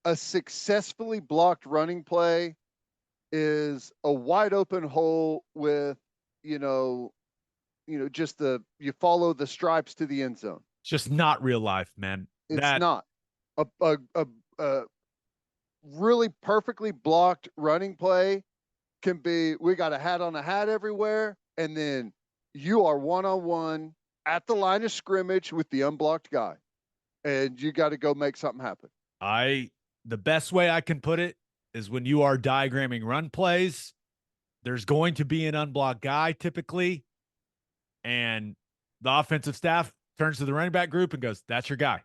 a successfully blocked running play is a wide open hole with, just you follow the stripes to the end zone. It's just not real life, man. It's not a really perfectly blocked running play can be, we got a hat on a hat everywhere, and then you are one-on-one at the line of scrimmage with the unblocked guy, and you got to go make something happen. The best way I can put it is when you are diagramming run plays, there's going to be an unblocked guy typically, and the offensive staff turns to the running back group and goes, "That's your guy."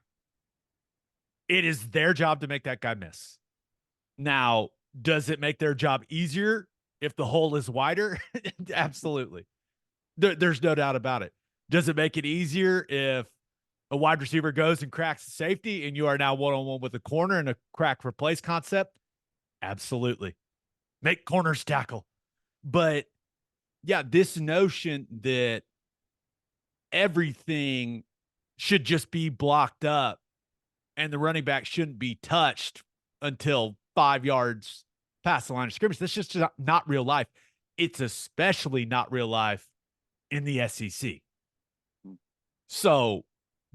It is their job to make that guy miss. Now, does it make their job easier if the hole is wider? Absolutely. There's no doubt about it. Does it make it easier if a wide receiver goes and cracks the safety and you are now one-on-one with a corner in a crack replace concept? Absolutely. Make corners tackle. But yeah, this notion that everything should just be blocked up and the running back shouldn't be touched until 5 yards past the line of scrimmage, that's just not real life. It's especially not real life in the SEC. So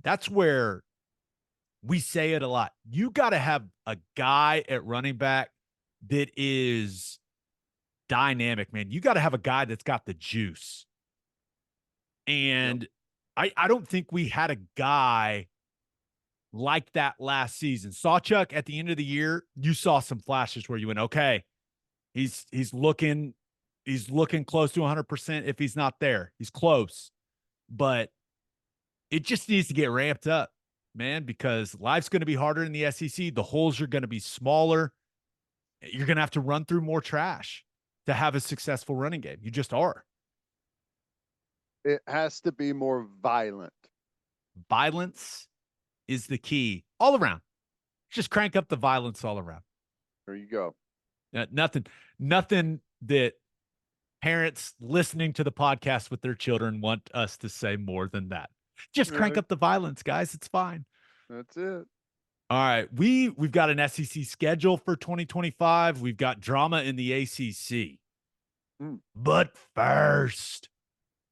that's where we say it a lot. You got to have a guy at running back that is dynamic, man. You got to have a guy that's got the juice. And I don't think we had a guy like that last season. Sawchuk at the end of the year, you saw some flashes where you went, okay, he's looking close to 100%. If he's not there, he's close. But it just needs to get ramped up, man, because life's going to be harder in the SEC. The holes are going to be smaller. You're going to have to run through more trash to have a successful running game. You just are. It has to be more violent. Violence is the key all around. Just crank up the violence all around. There you go. Nothing that parents listening to the podcast with their children want us to say more than that. Just crank up the violence, guys. It's fine. That's it. All right. We've got an SEC schedule for 2025. We've got drama in the ACC. But first,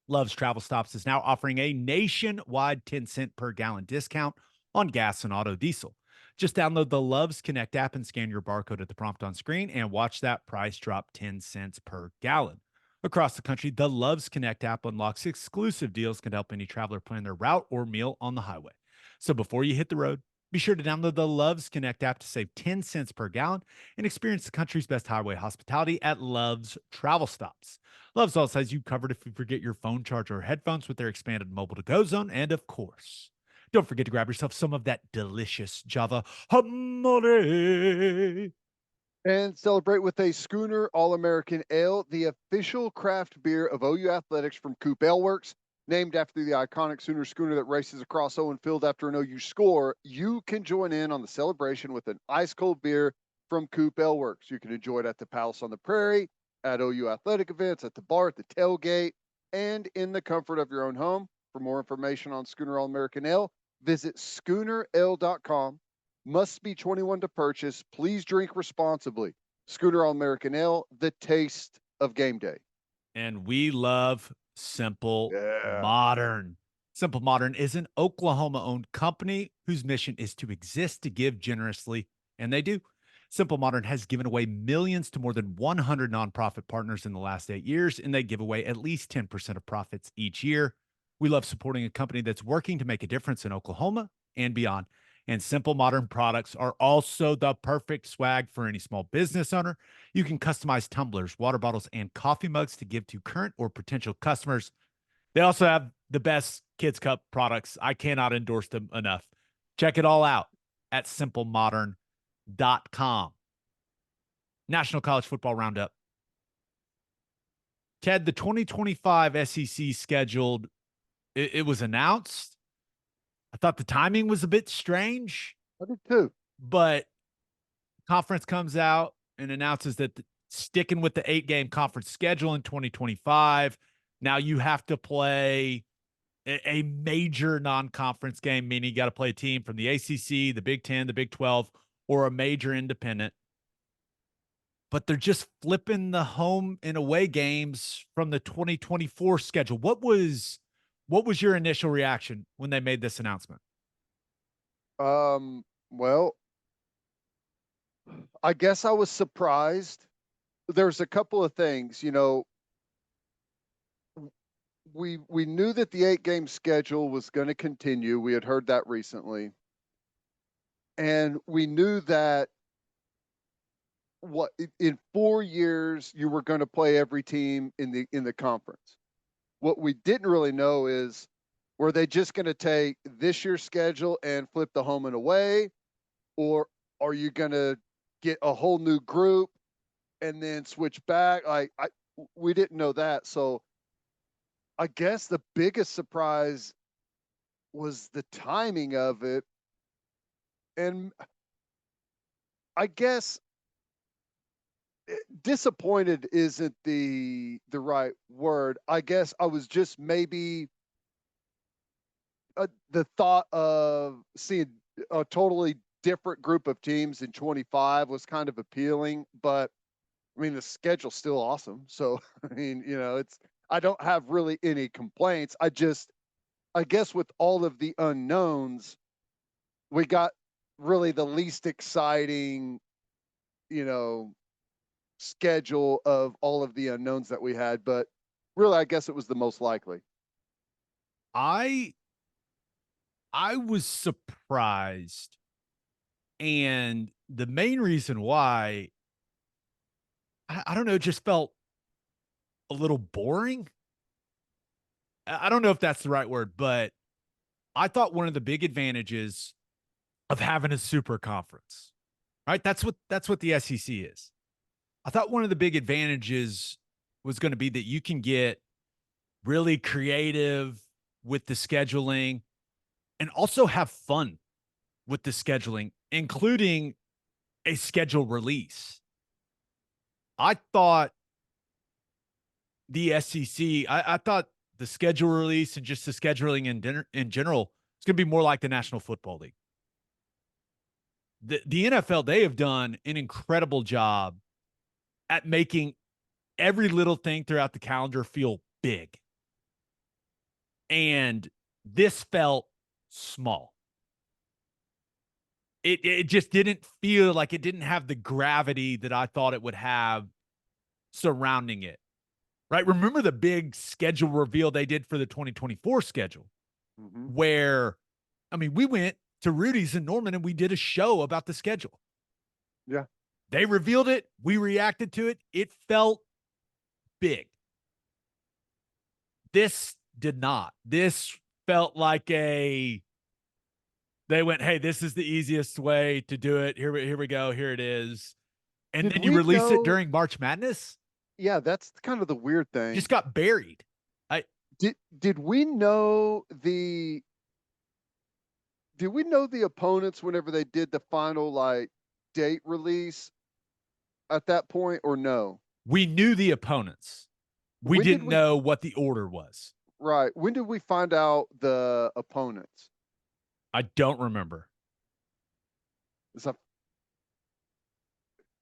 Love's Travel Stops is now offering a nationwide 10-cent per gallon discount on gas and auto diesel. Just download the Love's Connect app and scan your barcode at the prompt on screen and watch that price drop 10 cents per gallon. Across the country, the Love's Connect app unlocks exclusive deals that can help any traveler plan their route or meal on the highway. So before you hit the road, be sure to download the Love's Connect app to save 10 cents per gallon and experience the country's best highway hospitality at Love's Travel Stops. Love's also has you covered if you forget your phone charger or headphones with their expanded mobile to-go zone. And of course, don't forget to grab yourself some of that delicious Java Hamore. And celebrate with a Schooner All-American Ale, the official craft beer of OU Athletics from Coop Ale Works. Named after the iconic Sooner schooner that races across Owen Field after an OU score, you can join in on the celebration with an ice-cold beer from Coop Ale Works. You can enjoy it at the Palace on the Prairie, at OU athletic events, at the bar, at the tailgate, and in the comfort of your own home. For more information on Schooner All-American Ale, visit SchoonerAle.com. Must be 21 to purchase. Please drink responsibly. Schooner All-American Ale, the taste of game day. And we love Simple Modern. Simple Modern is an Oklahoma-owned company whose mission is to exist to give generously, and they do. Simple Modern has given away millions to more than 100 nonprofit partners in the last 8 years, and they give away at least 10% of profits each year. We love supporting a company that's working to make a difference in Oklahoma and beyond. And Simple Modern products are also the perfect swag for any small business owner. You can customize tumblers, water bottles, and coffee mugs to give to current or potential customers. They also have the best Kids Cup products. I cannot endorse them enough. Check it all out at simplemodern.com. National College Football Roundup. Ted, the 2025 SEC scheduled, it was announced. I thought the timing was a bit strange. I did too. But conference comes out and announces that sticking with the 8-game conference schedule in 2025, now you have to play a major non-conference game, meaning you got to play a team from the ACC, the Big 10, the Big 12, or a major independent. But they're just flipping the home and away games from the 2024 schedule. What was your initial reaction when they made this announcement? Well, I guess I was surprised. There's a couple of things, we knew that the 8-game schedule was going to continue. We had heard that recently. And we knew that in 4 years you were going to play every team in the conference. What we didn't really know is, were they just going to take this year's schedule and flip the home and away, or are you going to get a whole new group and then switch back? We didn't know that. So I guess the biggest surprise was the timing of it. And I guess disappointed isn't the right word. I guess I was just maybe the thought of seeing a totally different group of teams in 25 was kind of appealing, but I mean, the schedule's still awesome. So, I mean, I don't have really any complaints. I guess with all of the unknowns, we got really the least exciting, schedule of all of the unknowns that we had, but really, I guess it was the most likely. I was surprised. And the main reason why, I don't know, just felt a little boring. I don't know if that's the right word, but I thought one of the big advantages of having a super conference, right? That's what the SEC is. I thought one of the big advantages was going to be that you can get really creative with the scheduling and also have fun with the scheduling, including a schedule release. I thought the SEC, I thought the schedule release and just the scheduling in general is going to be more like the National Football League. The NFL, they have done an incredible job at making every little thing throughout the calendar feel big. And this felt small. It just didn't feel like it didn't have the gravity that I thought it would have surrounding it. Right? Remember the big schedule reveal they did for the 2024 schedule, where, I mean, we went to Rudy's in Norman and we did a show about the schedule. Yeah. They revealed it. We reacted to it. It felt big. This did not. This felt like they went, hey, this is the easiest way to do it. Here we go. Here it is. And then you release it during March Madness? Yeah, that's kind of the weird thing. Just got buried. Did we know the opponents whenever they did the final date release at that point, or no? We knew the opponents. We didn't know what the order was. Right. When did we find out the opponents? I don't remember.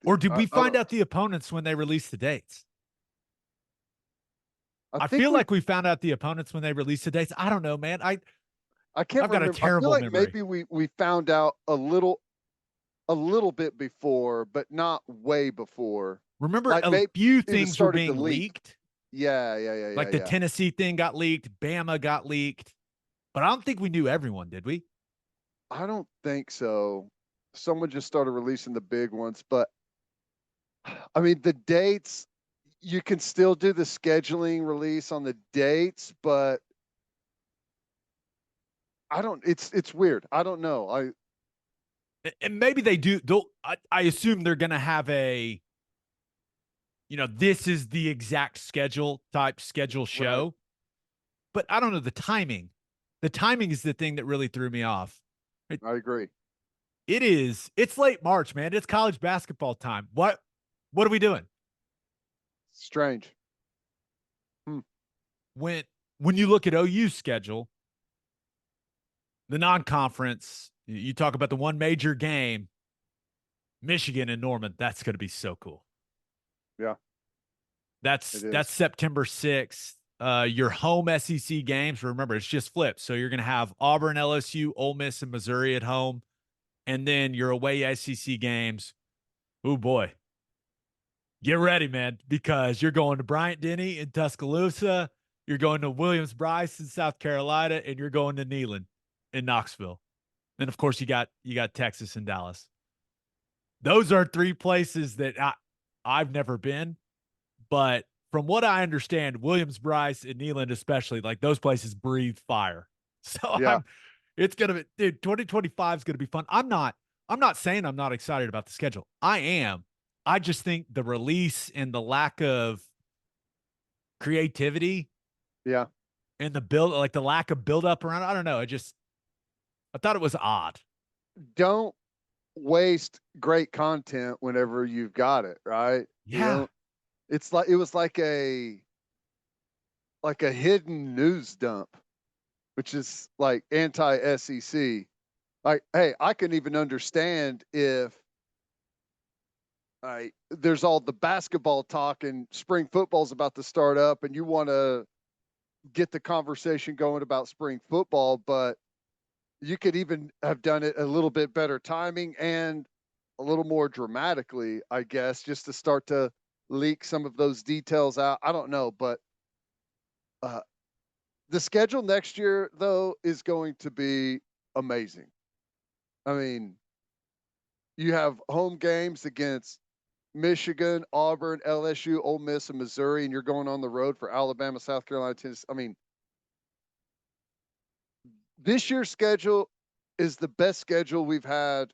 Or did we find out the opponents when they released the dates? I feel like we found out the opponents when they released the dates. I don't know, man. I can't I've got remember. a terrible I feel like memory. maybe we found out a little bit before, but not way before. Remember, a few things were being leaked. Yeah. Like the Tennessee thing got leaked, Bama got leaked, but I don't think we knew everyone, did we? I don't think so. Someone just started releasing the big ones, but I mean, the dates, you can still do the scheduling release on the dates, but I don't, it's weird. I don't know. And maybe they do. I assume they're going to have a, this is the exact schedule type schedule Right. show. But I don't know the timing. The timing is the thing that really threw me off. I agree. It is. It's late March, man. It's college basketball time. What are we doing? Strange. Hmm. When when you look at OU's schedule, the non-conference, you talk about the one major game, Michigan and Norman. That's going to be so cool. Yeah, That's it is. that's September 6th. Your home SEC games, remember, it's just flipped. So you're going to have Auburn, LSU, Ole Miss, and Missouri at home. And then your away SEC games. Oh, boy. Get ready, man, because you're going to Bryant Denny in Tuscaloosa. You're going to Williams-Brice in South Carolina, and you're going to Neyland in Knoxville. And, of course, you got Texas and Dallas. Those are three places that I've never been. But from what I understand, Williams-Brice and Neyland especially, like those places breathe fire. So Yeah, it's gonna be, dude, 2025 is gonna be fun. I'm not saying I'm not excited about the schedule. I am. I just think the release and the lack of creativity yeah. and the build, like the lack of build up around, I don't know. I thought it was odd. Don't waste great content whenever you've got it, right? You Yeah. know, it's like it was like a hidden news dump, which is like anti SEC. Like, hey, I can even understand if there's all the basketball talk and spring football's about to start up and you want to get the conversation going about spring football, but you could even have done it a little bit better timing and a little more dramatically, I guess, just to start to leak some of those details out. I don't know, but uh, the schedule next year, though, is going to be amazing. I mean, you have home games against Michigan, Auburn, LSU, Ole Miss, and Missouri, and you're going on the road for Alabama, South Carolina, Tennessee. I mean, this year's schedule is the best schedule we've had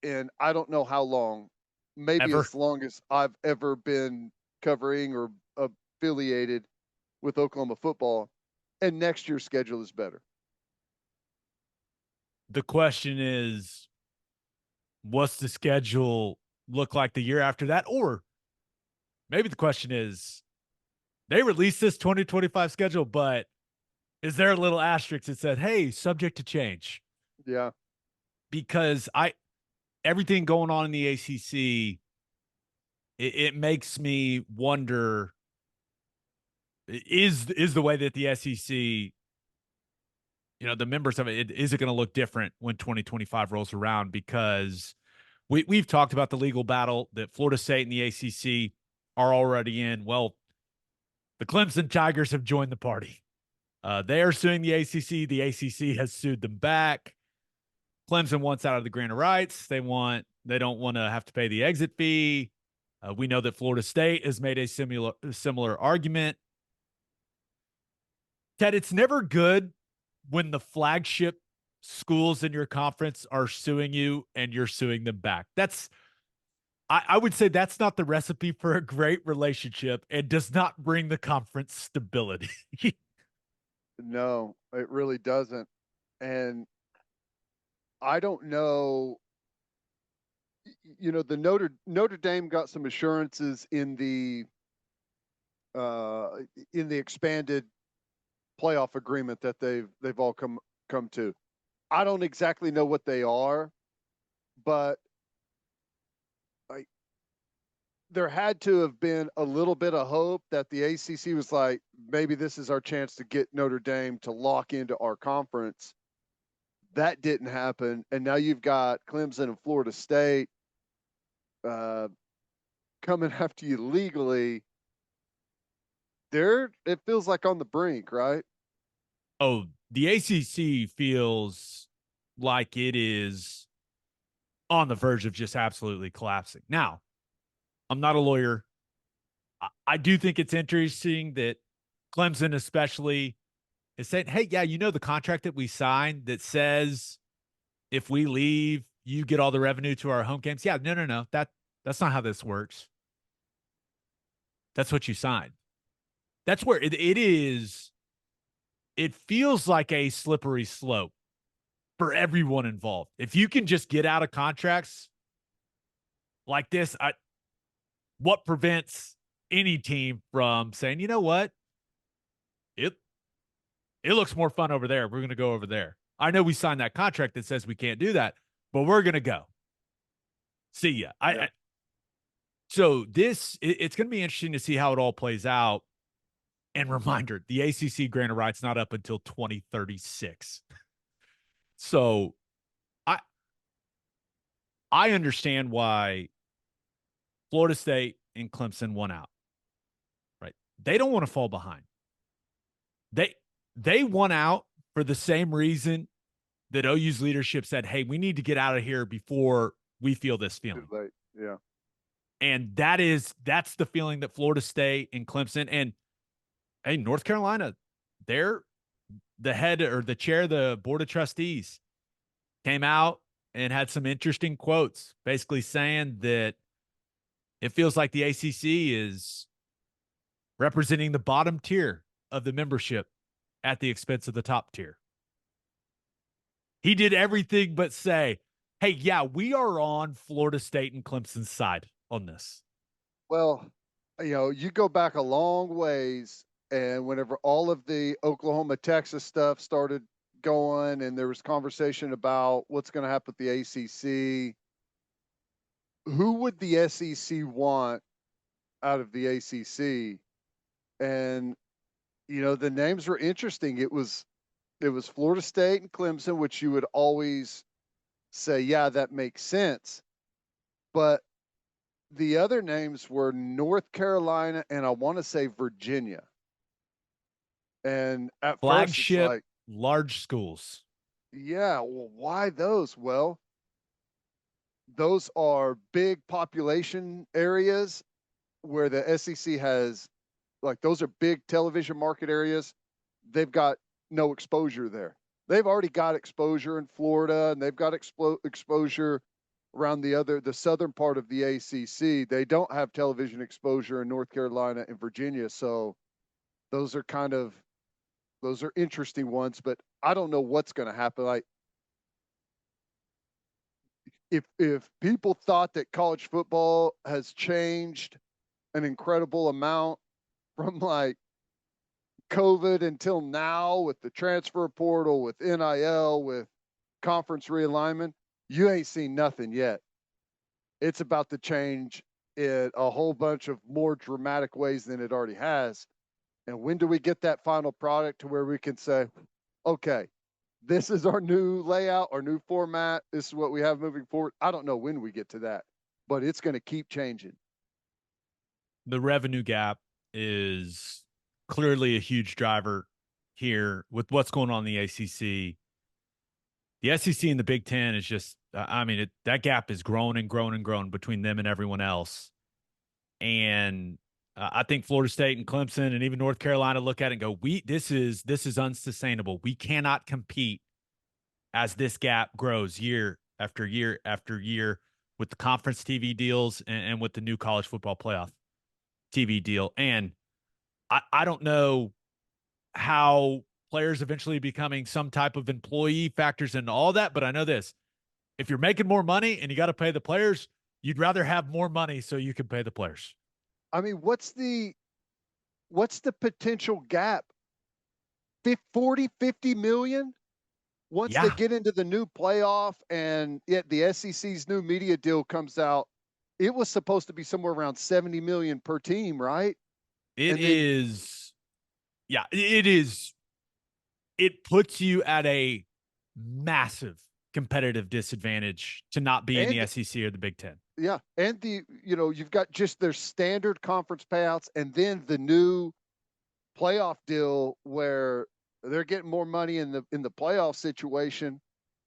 in I don't know how long, maybe Ever. as long as I've ever been covering or affiliated with Oklahoma football. And next year's schedule is better. The question is, what's the schedule look like the year after that? Or maybe the question is, they released this 2025 schedule, but is there a little asterisk that said, hey, subject to change? Yeah. Because everything going on in the ACC, it makes me wonder, is the way that the SEC, the members of is it going to look different when 2025 rolls around? Because we've talked about the legal battle that Florida State and the ACC are already in. Well, the Clemson Tigers have joined the party. They are suing the ACC. The ACC has sued them back. Clemson wants out of the grant of rights. They don't want to have to pay the exit fee. We know that Florida State has made a similar argument. Ted, it's never good when the flagship schools in your conference are suing you and you're suing them back. I would say that's not the recipe for a great relationship and does not bring the conference stability. No, it really doesn't. And I don't know, the Notre Dame got some assurances uh in the expanded playoff agreement that they've all come to. I don't exactly know what they are, but like there had to have been a little bit of hope that the ACC was like, maybe this is our chance to get Notre Dame to lock into our conference. That didn't happen, and now you've got Clemson and Florida State uh, coming after you legally. It feels like on the brink, right? Oh, the ACC feels like it is on the verge of just absolutely collapsing. Now, I'm not a lawyer. I do think it's interesting that Clemson especially is saying, hey, yeah, you know the contract that we signed that says if we leave, you get all the revenue to our home games. Yeah, no. That's not how this works. That's what you signed. That's where it is. It feels like a slippery slope for everyone involved. If you can just get out of contracts like this, what prevents any team from saying, you know what? It looks more fun over there. We're going to go over there. I know we signed that contract that says we can't do that, but we're going to go. See ya. Yeah. So it's going to be interesting to see how it all plays out. And reminder, the ACC grant of rights not up until 2036. So I understand why Florida State and Clemson won out. Right? They don't want to fall behind. They won out for the same reason that OU's leadership said, hey, we need to get out of here before we feel this feeling. Too late. Yeah. And that's the feeling that Florida State and Clemson and, hey, North Carolina, they're the head or the chair of the board of trustees came out and had some interesting quotes, basically saying that it feels like the ACC is representing the bottom tier of the membership at the expense of the top tier. He did everything but say, hey, yeah, we are on Florida State and Clemson's side on this. Well, you go back a long ways, and whenever all of the Oklahoma, Texas stuff started going, and there was conversation about what's going to happen with the ACC, who would the SEC want out of the ACC? And the names were interesting. It was Florida State and Clemson, which you would always say, yeah, that makes sense. But the other names were North Carolina and I want to say Virginia. And at flagship, first, it's like, large schools. Yeah, well, why those? Well, those are big population areas where the SEC has, like, those are big television market areas. They've got no exposure there. They've already got exposure in Florida, and they've got exposure around the southern part of the ACC. They don't have television exposure in North Carolina and Virginia. So those are interesting ones, but I don't know what's going to happen. Like, if people thought that college football has changed an incredible amount from like COVID until now with the transfer portal, with NIL, with conference realignment, you ain't seen nothing yet. It's about to change in a whole bunch of more dramatic ways than it already has. And when do we get that final product to where we can say, okay, this is our new layout, our new format. This is what we have moving forward. I don't know when we get to that, but it's going to keep changing. The revenue gap is clearly a huge driver here with what's going on in the ACC. The SEC and the Big Ten is just, that gap is grown and grown and grown between them and everyone else. And I think Florida State and Clemson and even North Carolina look at it and go, this is unsustainable. We cannot compete as this gap grows year after year after year with the conference TV deals and with the new college football playoff TV deal. And I don't know how players eventually becoming some type of employee factors into all that, but I know this. If you're making more money and you got to pay the players, you'd rather have more money so you can pay the players. I mean, what's the potential gap? 40, 50 million? Once they get into the new playoff and yet the SEC's new media deal comes out, it was supposed to be somewhere around 70 million per team, right? It is. It puts you at a massive competitive disadvantage to not be in the SEC or the Big Ten. Yeah. And you've got just their standard conference payouts and then the new playoff deal where they're getting more money in the playoff situation.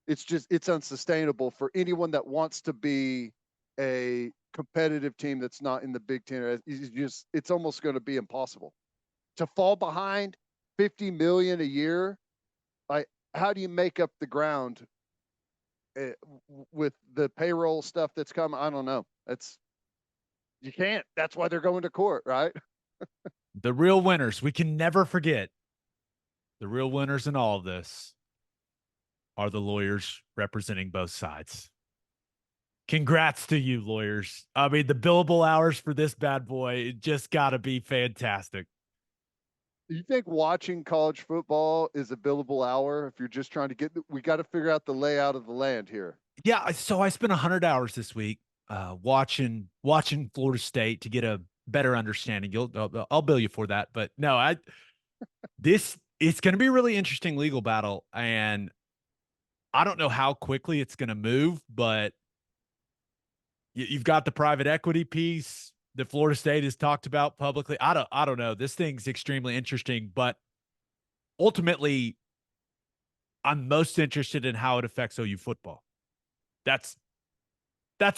it's unsustainable for anyone that wants to be a competitive team that's not in the Big Ten. It's almost going to be impossible to fall behind 50 million a year. Like, how do you make up the ground with the payroll stuff that's coming? I don't know. You can't. That's why they're going to court, right? The real winners, we can never forget, the real winners in all of this are the lawyers representing both sides. Congrats to you, lawyers. I mean, the billable hours for this bad boy, it just got to be fantastic. You think watching college football is a billable hour? If you're just trying to we got to figure out the layout of the land here. Yeah, so I spent 100 hours this week watching Florida State to get a better understanding. I'll bill you for that, but no, it's going to be a really interesting legal battle, and I don't know how quickly it's going to move, but you've got the private equity piece that Florida State has talked about publicly. I don't know. This thing's extremely interesting, but ultimately, I'm most interested in how it affects OU football. That's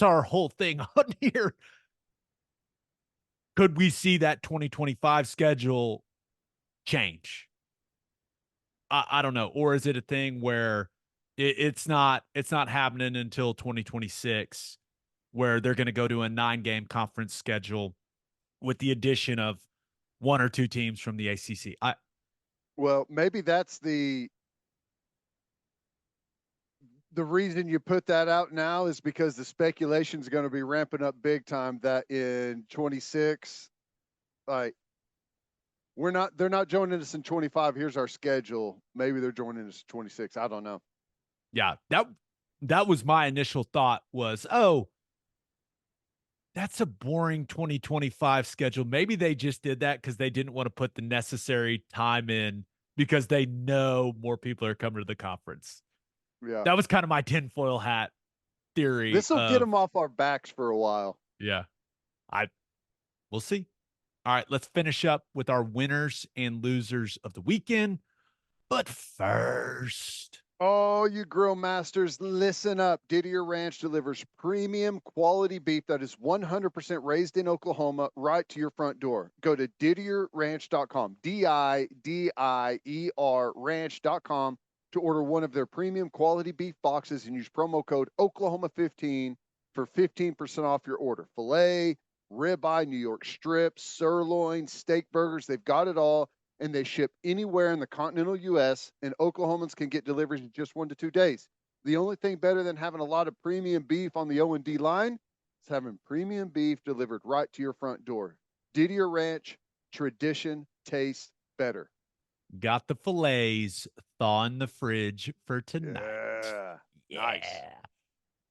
our whole thing on here. Could we see that 2025 schedule change? I don't know. Or is it a thing where it's not happening until 2026, where they're going to go to a 9-game conference schedule with the addition of 1 or 2 teams from the ACC? Well, maybe that's the reason you put that out now is because the speculation is going to be ramping up big time that in 26, like, they're not joining us in 25. Here's our schedule. Maybe they're joining us in 26. I don't know. Yeah, that was my initial thought was, oh, that's a boring 2025 schedule. Maybe they just did that because they didn't want to put the necessary time in because they know more people are coming to the conference. Yeah. That was kind of my tinfoil hat theory. This will get them off our backs for a while. Yeah. We'll see. All right, let's finish up with our winners and losers of the weekend. But first, oh, you grill masters, listen up. Didier Ranch delivers premium quality beef that is 100% raised in Oklahoma right to your front door. Go to didierranch.com, DIDIER ranch.com to order one of their premium quality beef boxes and use promo code Oklahoma15 for 15% off your order. Filet, ribeye, New York strips, sirloin, steak burgers, they've got it all. And they ship anywhere in the continental U.S., and Oklahomans can get deliveries in just 1 to 2 days. The only thing better than having a lot of premium beef on the O&D line is having premium beef delivered right to your front door. Didier Ranch, tradition tastes better. got the fillets thaw in the fridge for tonight. Yeah. Nice.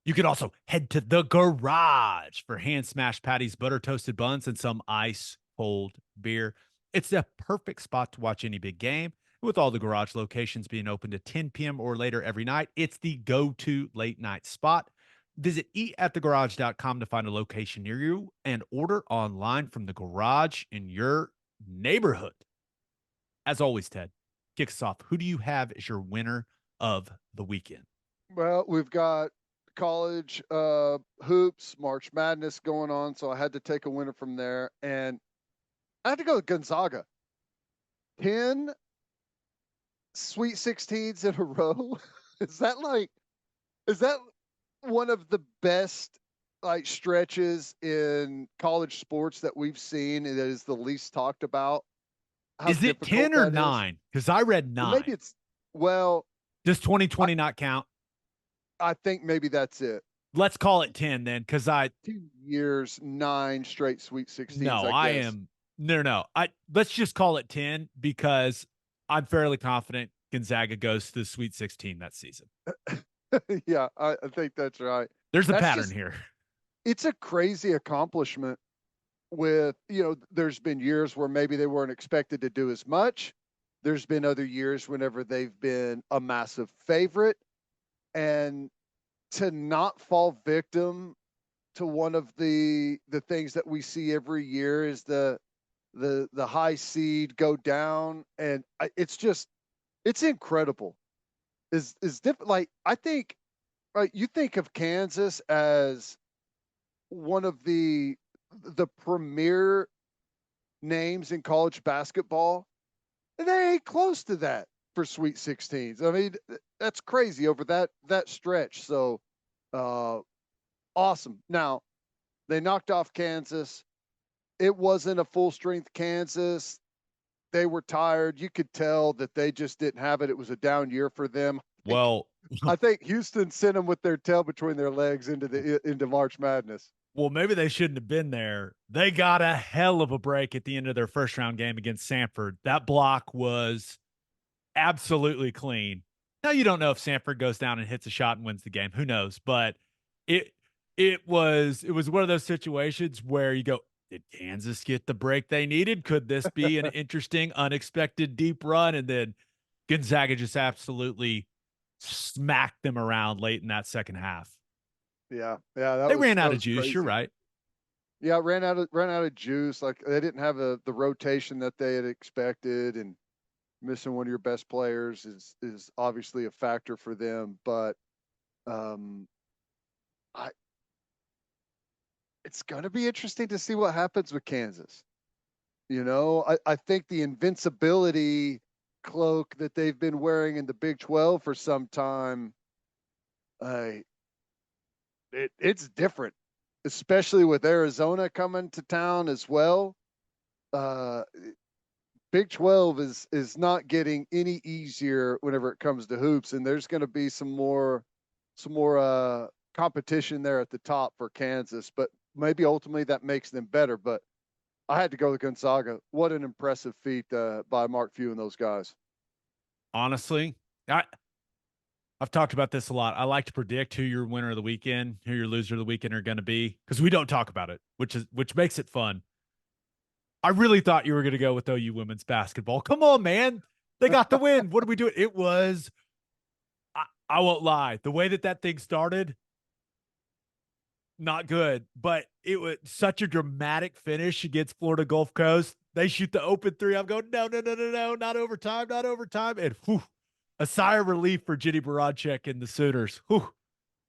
You can also head to the garage for hand smashed patties, butter toasted buns, and some ice cold beer. It's the perfect spot to watch any big game. With all the garage locations being open to 10 p.m. or later every night, it's the go-to late night spot. Visit eatatthegarage.com to find a location near you and order online from the garage in your neighborhood. As always, Ted, kick us off. Who do you have as your winner of the weekend? Well, we've got college hoops, March Madness going on, so I had to take a winner from there. And I had to go with Gonzaga. 10 Sweet 16s in a row. Is that one of the best stretches in college sports that we've seen and that is the least talked about? Is it 10 or 9? Because I read 9. Maybe it's, well. Does 2020 not count? I think maybe that's it. Let's call it 10 then, because 2 years, 9 straight Sweet 16s. No, I am. No. Let's just call it 10 because I'm fairly confident Gonzaga goes to the Sweet 16 that season. Yeah, I think that's right. There's a pattern here. It's a crazy accomplishment with, there's been years where maybe they weren't expected to do as much. There's been other years whenever they've been a massive favorite. And to not fall victim to one of the things that we see every year is the high seed go down. And it's incredible. is different. Like, I think, right, you think of Kansas as one of the premier names in college basketball, and they ain't close to that for Sweet 16s. I mean, that's crazy over that stretch. So, uh, awesome. Now they knocked off Kansas. It wasn't a full strength Kansas. They were tired. You could tell that they just didn't have it. It was a down year for them. Well, I think Houston sent them with their tail between their legs into March Madness. well, maybe they shouldn't have been there. They got a hell of a break at the end of their first round game against Sanford. That block was absolutely clean. Now you don't know if Sanford goes down and hits a shot and wins the game. Who knows? But it it was one of those situations where you go, did Kansas get the break they needed? Could this be an interesting, unexpected deep run? And then Gonzaga just absolutely smacked them around late in that second half. Yeah, yeah, They ran that out of was juice. You're crazy. right. Yeah, ran out of juice. Like, they didn't have the rotation that they had expected, and missing one of your best players is obviously a factor for them. But um, I it's going to be interesting to see what happens with Kansas. I think the invincibility cloak that they've been wearing in the Big 12 for some time, uh, it's different, especially with Arizona coming to town as well. Uh, Big 12 is not getting any easier whenever it comes to hoops, and there's going to be some more competition there at the top for Kansas, but maybe ultimately that makes them better. But I had to go with Gonzaga. What an impressive feat by Mark Few and those guys. Honestly, I've talked about this a lot. I like to predict who your winner of the weekend, who your loser of the weekend are going to be, because we don't talk about it, which makes it fun. I really thought you were going to go with OU women's basketball. Come on, man. They got the win. What are we doing? It was, I won't lie, the way that thing started, not good, but it was such a dramatic finish against Florida Gulf Coast. They shoot the open three. I'm going, no, no, no, no, no, not overtime, not overtime. And whew, a sigh of relief for Ginny Baranchek and the Sooners. Whew.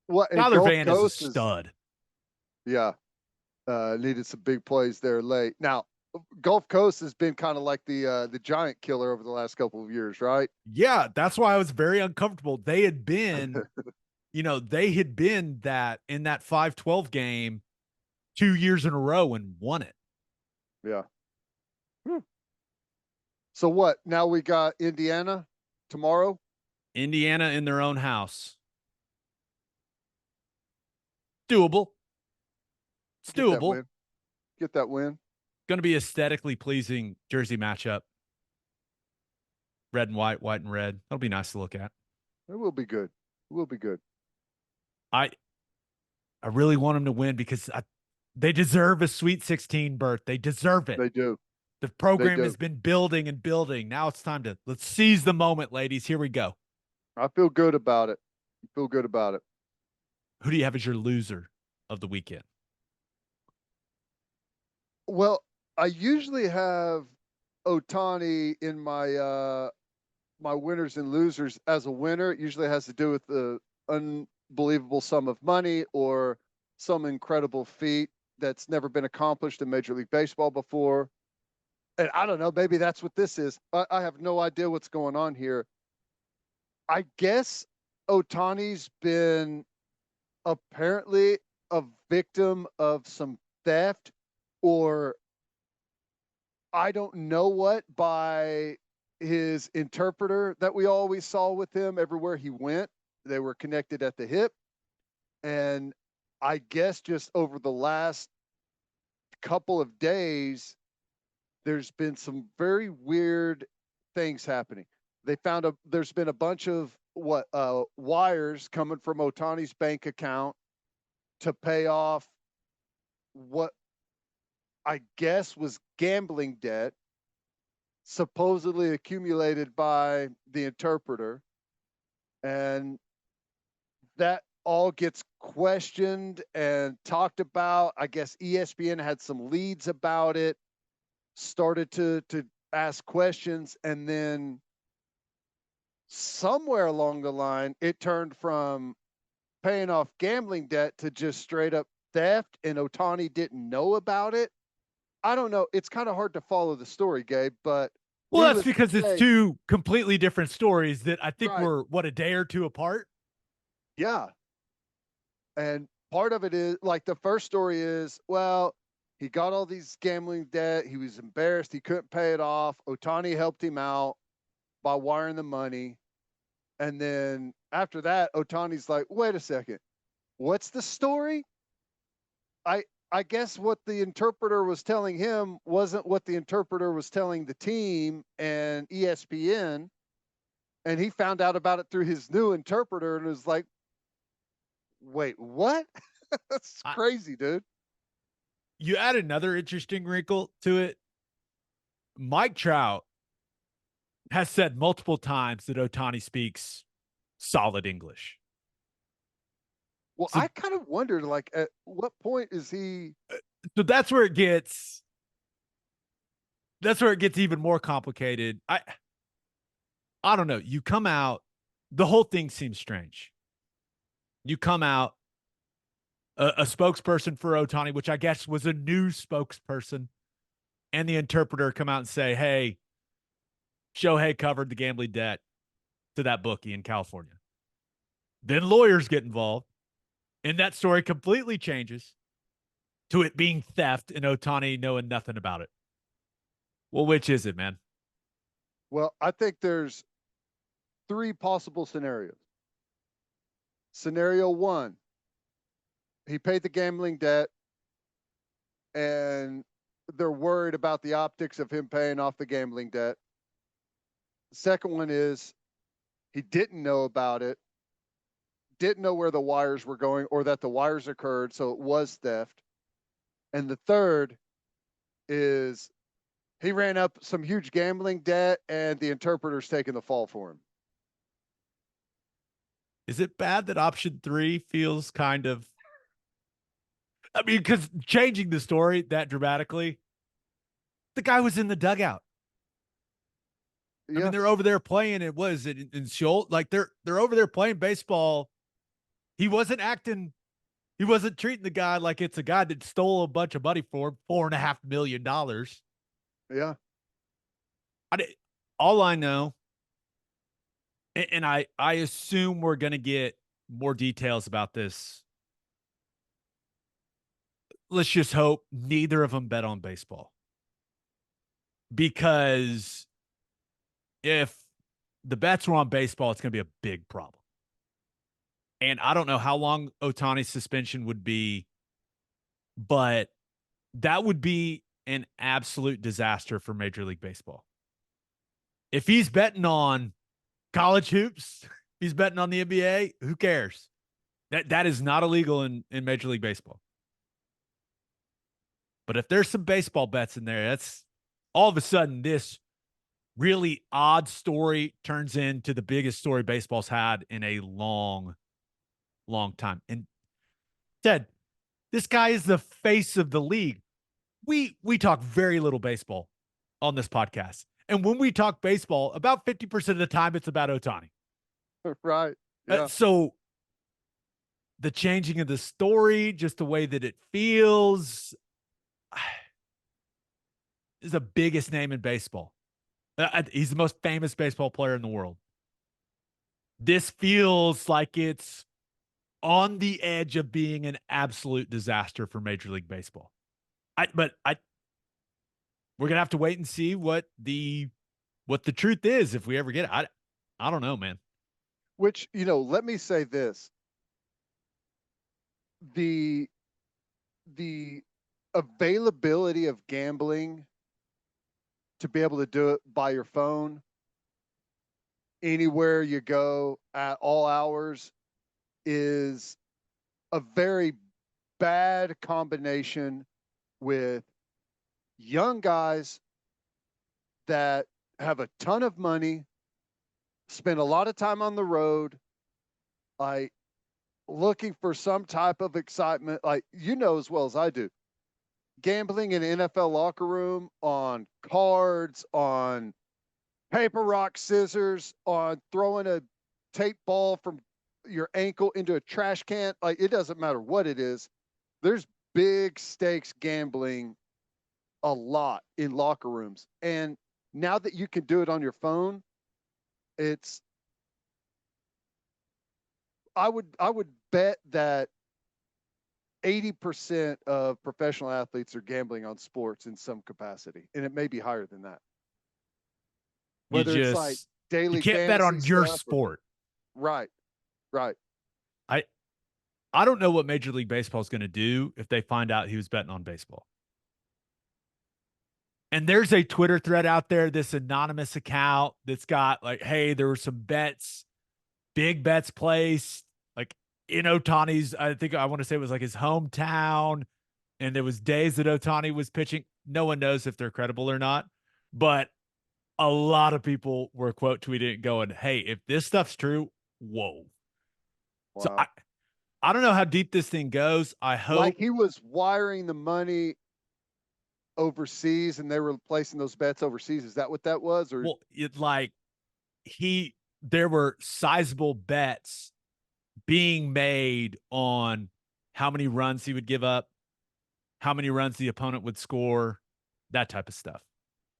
What and Tyler Gulf Van is a Coast is stud. yeah, needed some big plays there late. Now, Gulf Coast has been kind of like the giant killer over the last couple of years, right? Yeah, that's why I was very uncomfortable. They had been that in that 5-12 game 2 years in a row and won it. Yeah. Hmm. So what? Now we got Indiana tomorrow. Indiana in their own house. Doable. It's Get that doable. win. Get that win. Going to be aesthetically pleasing jersey matchup. Red and white, white and red. That'll be nice to look at. It will be good. It will be good. I I really want them to win because they deserve a Sweet 16 berth. They deserve it. They do. The They program do. has been building and building. Now it's time to let's seize the moment, ladies. Here we go. I feel good about it. I feel good about it. Who do you have as your loser of the weekend? Well, I usually have Ohtani in my winners and losers. As a winner, it usually has to do with the unbelievable sum of money or some incredible feat that's never been accomplished in Major League Baseball before. And I don't know, maybe that's what this is. I have no idea what's going on here. I guess Ohtani's been apparently a victim of some theft, or I don't know what, by his interpreter that we always saw with him everywhere he went. They were connected at the hip. And I guess just over the last couple of days, there's been some very weird things happening. There's been a bunch of wires coming from Ohtani's bank account to pay off what I guess was gambling debt supposedly accumulated by the interpreter. And that all gets questioned and talked about. I guess ESPN had some leads about it, started to ask questions, and then somewhere along the line, it turned from paying off gambling debt to just straight up theft, and Ohtani didn't know about it. I don't know. It's kind of hard to follow the story, Gabe, but Well, that's because it's two completely different stories that I think were, a day or two apart? Yeah. And part of it is, like, the first story is, well, he got all these gambling debt. He was embarrassed. He couldn't pay it off. Ohtani helped him out by wiring the money. And then after that, Ohtani's like, wait a second. What's the story? I guess what the interpreter was telling him wasn't what the interpreter was telling the team and ESPN. And he found out about it through his new interpreter and was like, wait, what? That's crazy, dude. You add another interesting wrinkle to it. Mike Trout has said multiple times that Ohtani speaks solid English. Well, so, I kind of wondered, like, at what point is he? So that's where it gets even more complicated. I don't know. You come out, the whole thing seems strange. You come out, a spokesperson for Ohtani, which I guess was a new spokesperson, and the interpreter come out and say, hey, Shohei covered the gambling debt to that bookie in California. Then lawyers get involved, and that story completely changes to it being theft and Ohtani knowing nothing about it. Well, which is it, man? Well, I think there's 3 possible scenarios. Scenario 1, he paid the gambling debt, and they're worried about the optics of him paying off the gambling debt. The second one is he didn't know about it, didn't know where the wires were going or that the wires occurred, so it was theft. And the third is he ran up some huge gambling debt and the interpreter's taking the fall for him. Is it bad that option 3 feels kind of, I mean, because changing the story that dramatically, the guy was in the dugout. Yes. I mean, they're over there playing. It was in Schultz, like they're over there playing baseball. He wasn't acting. He wasn't treating the guy like it's a guy that stole a bunch of money for him, $4.5 million. Yeah. All I know, and I assume we're going to get more details about this. Let's just hope neither of them bet on baseball. Because if the bets were on baseball, it's going to be a big problem. And I don't know how long Ohtani's suspension would be, but that would be an absolute disaster for Major League Baseball. If he's betting on college hoops, he's betting on the NBA, who cares? That is not illegal in Major League Baseball. But if there's some baseball bets in there, that's all of a sudden this really odd story turns into the biggest story baseball's had in a long time. And Ted, this guy is the face of the league. We talk very little baseball on this podcast. And when we talk baseball, about 50% of the time it's about Ohtani. Right. Yeah. So the changing of the story, just the way that it feels, is the biggest name in baseball. He's the most famous baseball player in the world. This feels like it's on the edge of being an absolute disaster for Major League Baseball. We're gonna have to wait and see what the truth is if we ever get it. I don't know, man. Which, let me say this. The availability of gambling to be able to do it by your phone anywhere you go at all hours is a very bad combination with young guys that have a ton of money, spend a lot of time on the road, like looking for some type of excitement, like, as well as I do. Gambling in an NFL locker room on cards, on paper, rock, scissors on throwing a tape ball from your ankle into a trash can. Like, it doesn't matter what it is. There's big stakes gambling a lot in locker rooms. And now that you can do it on your phone, I would bet that 80% of professional athletes are gambling on sports in some capacity, and it may be higher than that. Whether it's like you daily can't bet on your stuff sport. Right. I don't know what Major League Baseball is going to do if they find out he was betting on baseball. And there's a Twitter thread out there, this anonymous account that's got like, hey, there were some bets, big bets placed, like in Ohtani's, I think I want to say it was like his hometown. And there was days that Ohtani was pitching. No one knows if they're credible or not. But a lot of people were quote tweeting going, hey, if this stuff's true, whoa. Wow. So I don't know how deep this thing goes. I hope. Like he was wiring the money overseas and they were placing those bets overseas. Is that what that was? Or well, there were sizable bets being made on how many runs he would give up, how many runs the opponent would score, that type of stuff.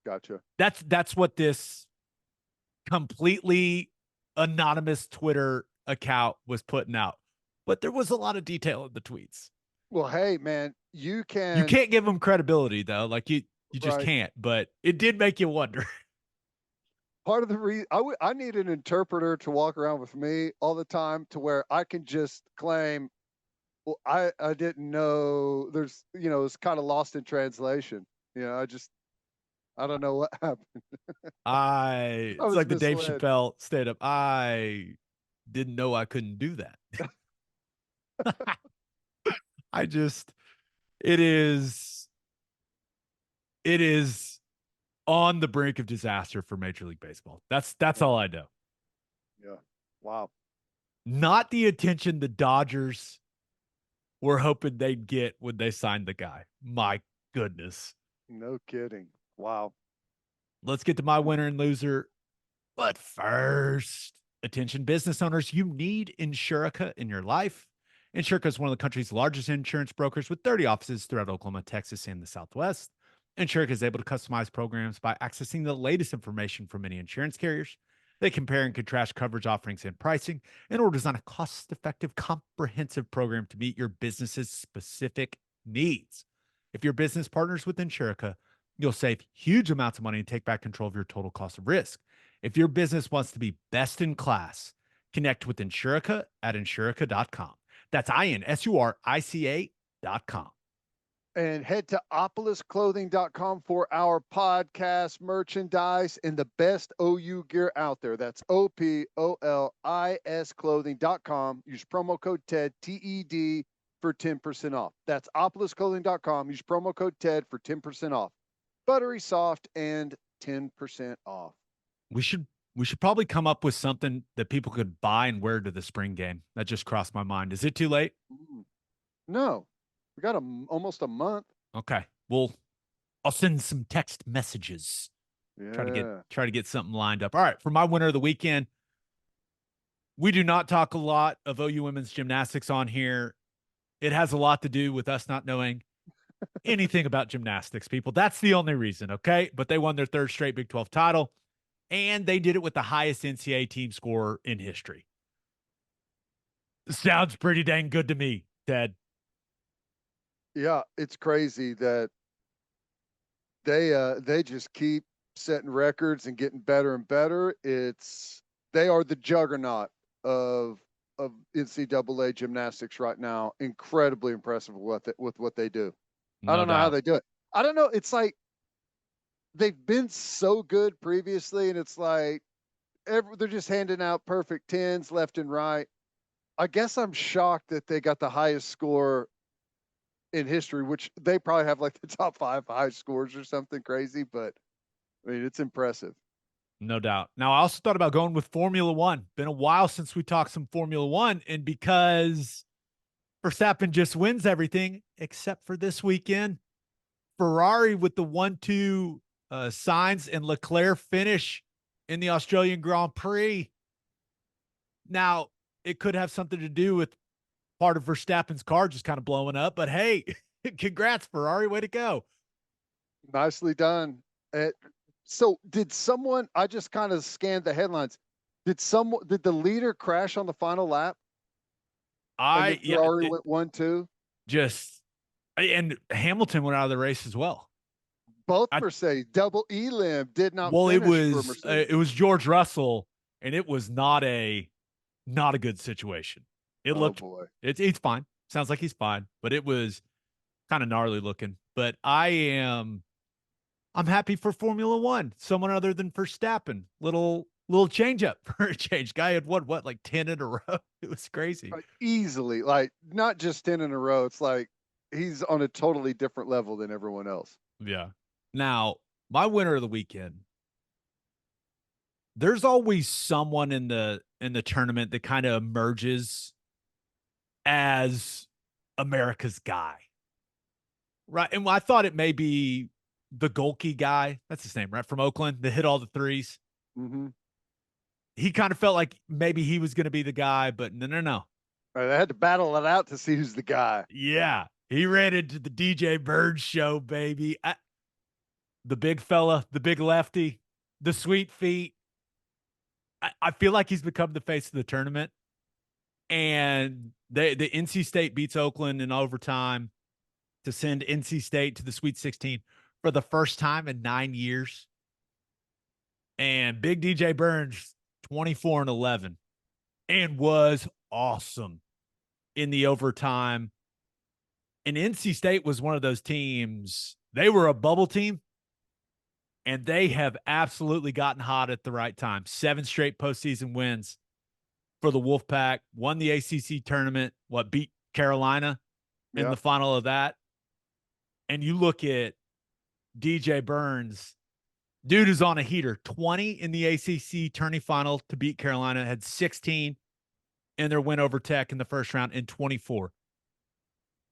Gotcha. That's what this completely anonymous Twitter account was putting out. But there was a lot of detail in the tweets. Well, hey, man, you can't give them credibility though. Like you just can't. But it did make you wonder. Part of the reason I need an interpreter to walk around with me all the time to where I can just claim, well, I didn't know. There's, it's kind of lost in translation. I don't know what happened. It's like the Dave Chappelle stand up. I didn't know I couldn't do that. It is on the brink of disaster for Major League Baseball. That's all I know. Yeah. Wow. Not the attention the Dodgers were hoping they'd get when they signed the guy. My goodness. No kidding. Wow. Let's get to my winner and loser. But first, attention business owners, you need Insurica in your life. Insurica is one of the country's largest insurance brokers with 30 offices throughout Oklahoma, Texas, and the Southwest. Insurica is able to customize programs by accessing the latest information from many insurance carriers. They compare and contrast coverage offerings and pricing in order to design a cost-effective, comprehensive program to meet your business's specific needs. If your business partners with Insurica, you'll save huge amounts of money and take back control of your total cost of risk. If your business wants to be best in class, connect with Insurica at insurica.com. That's INSURICA.com. And head to opolisclothing.com for our podcast merchandise and the best OU gear out there. That's OPOLIS clothing.com. Use promo code TED, TED, for 10% off. That's opolisclothing.com. Use promo code TED for 10% off. Buttery soft and 10% off. We should probably come up with something that people could buy and wear to the spring game. That just crossed my mind. Is it too late? No. We got almost a month. Okay. Well, I'll send some text messages. Yeah. Try to get something lined up. All right. For my winner of the weekend, we do not talk a lot of OU women's gymnastics on here. It has a lot to do with us not knowing anything about gymnastics, people. That's the only reason, okay? But they won their third straight Big 12 title, and they did it with the highest NCAA team score in history. Sounds pretty dang good to me, Ted. Yeah, it's crazy that they just keep setting records and getting better and better. They are the juggernaut of NCAA gymnastics right now. Incredibly impressive with what they do. I don't know how they do it. I don't know. It's like they've been so good previously, and it's like they're just handing out perfect 10s left and right. I guess I'm shocked that they got the highest score in history, which they probably have like the top 5 high scores or something crazy, but I mean, it's impressive. No doubt. Now, I also thought about going with Formula One. Been a while since we talked some Formula One, and because Verstappen just wins everything except for this weekend, Ferrari with the 1-2 signs and Leclerc finish in the Australian Grand Prix. Now, it could have something to do with part of Verstappen's car just kind of blowing up, but hey, congrats, Ferrari. Way to go. Nicely done. So did someone, I just kind of scanned the headlines. Did the leader crash on the final lap? And then Yeah, Ferrari went 1-2? just, and Hamilton went out of the race as well. Both Mercedes, double Elam did not Well, finish for Mercedes. it was George Russell, and it was not a good situation. It looked, boy. It's fine. Sounds like he's fine, but it was kind of gnarly looking. But I'm happy for Formula One. Someone other than Verstappen. Little change up for a change. Guy had what like 10 in a row. It was crazy. Easily, like not just 10 in a row. It's like he's on a totally different level than everyone else. Yeah. Now, my winner of the weekend. There's always someone in the tournament that kind of emerges as America's guy. Right. And I thought it may be the Golke guy. That's his name, right? From Oakland, that hit all the threes. Mm-hmm. He kind of felt like maybe he was going to be the guy, but no. They had to battle it out to see who's the guy. Yeah. He ran into the DJ Bird show, baby. The big fella, the big lefty, the sweet feet. I feel like he's become the face of the tournament. And the NC State beats Oakland in overtime to send NC State to the Sweet 16 for the first time in 9 years. And big DJ Burns, 24-11, and was awesome in the overtime. And NC State was one of those teams. They were a bubble team, and they have absolutely gotten hot at the right time. 7 straight postseason wins for the Wolfpack. Won the ACC tournament. Beat Carolina in the final of that. And you look at DJ Burns, dude is on a heater. 20 in the ACC tourney final to beat Carolina. Had 16 in their win over Tech in the first round, and 24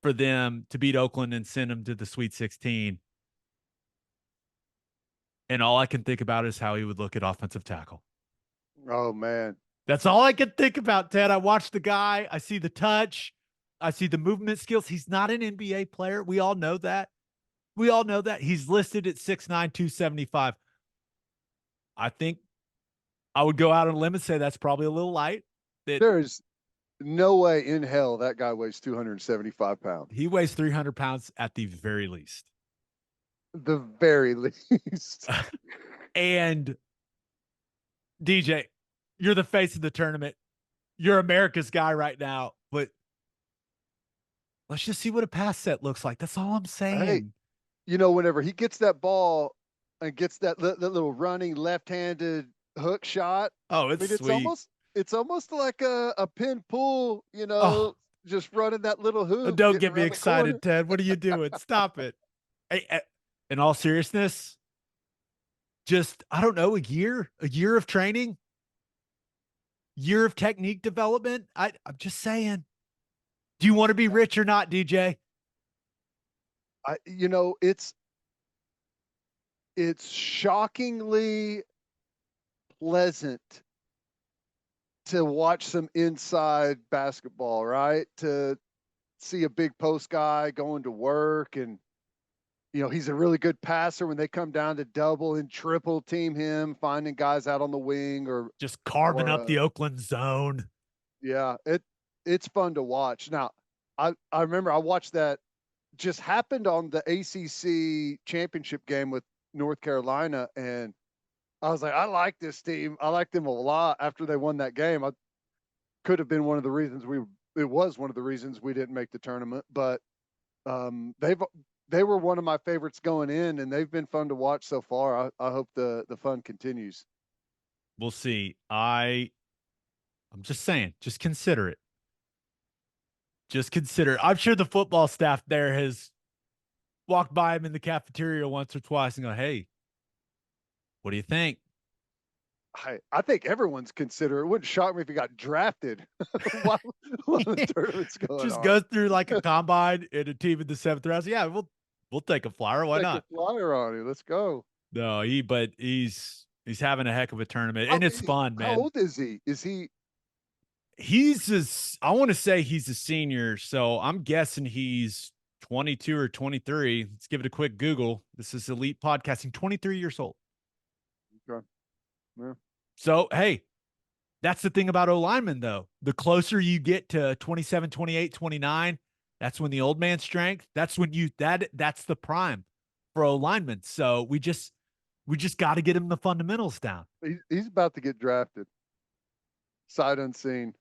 for them to beat Oakland and send them to the Sweet 16. And all I can think about is how he would look at offensive tackle. Oh, man. That's all I can think about, Ted. I watch the guy. I see the touch. I see the movement skills. He's not an NBA player. We all know that. He's listed at 6'9", 275. I think I would go out on a limb and say that's probably a little light. There's no way in hell that guy weighs 275 pounds. He weighs 300 pounds at the very least. The very least. And DJ, you're the face of the tournament. You're America's guy right now, but let's just see what a pass set looks like. That's all I'm saying. Hey, whenever he gets that ball and gets that little running left-handed hook shot. Oh, it's sweet. It's almost like a pin pull, just running that little hoop. Don't get me excited, Ted. What are you doing? Stop it. Hey, in all seriousness, just, I don't know, a year of training, year of technique development. I'm just saying, do you want to be rich or not, DJ? It's shockingly pleasant to watch some inside basketball, right? To see a big post guy going to work, and he's a really good passer when they come down to double and triple team him, finding guys out on the wing or just carving up the Oakland zone. Yeah, it's fun to watch. Now, I remember I watched that, just happened on the ACC championship game with North Carolina, and I was like, I like this team. I like them a lot after they won that game. It was one of the reasons we didn't make the tournament, but they were one of my favorites going in, and they've been fun to watch so far. I hope the fun continues. We'll see. I'm just saying, just consider it. I'm sure the football staff there has walked by him in the cafeteria once or twice and go, hey, what do you think? I think everyone's considering. It wouldn't shock me if he got drafted while the tournament's going just on. Goes through like a combine and a team in the 7th round. So, yeah, we'll take a flyer. Why not? Take a flyer on you. Let's go. No, he's He's having a heck of a tournament, and it's fun, How man. old is he? Is he? I want to say he's a senior, so I'm guessing he's 22 or 23. Let's give it a quick Google. This is Elite Podcasting, 23 years old. Okay. Yeah. So, hey, that's the thing about O-linemen, though. The closer you get to 27, 28, 29, that's when the old man strength, that's when that's the prime for O-linemen. So we just got to get him the fundamentals down. He's about to get drafted. Sight unseen.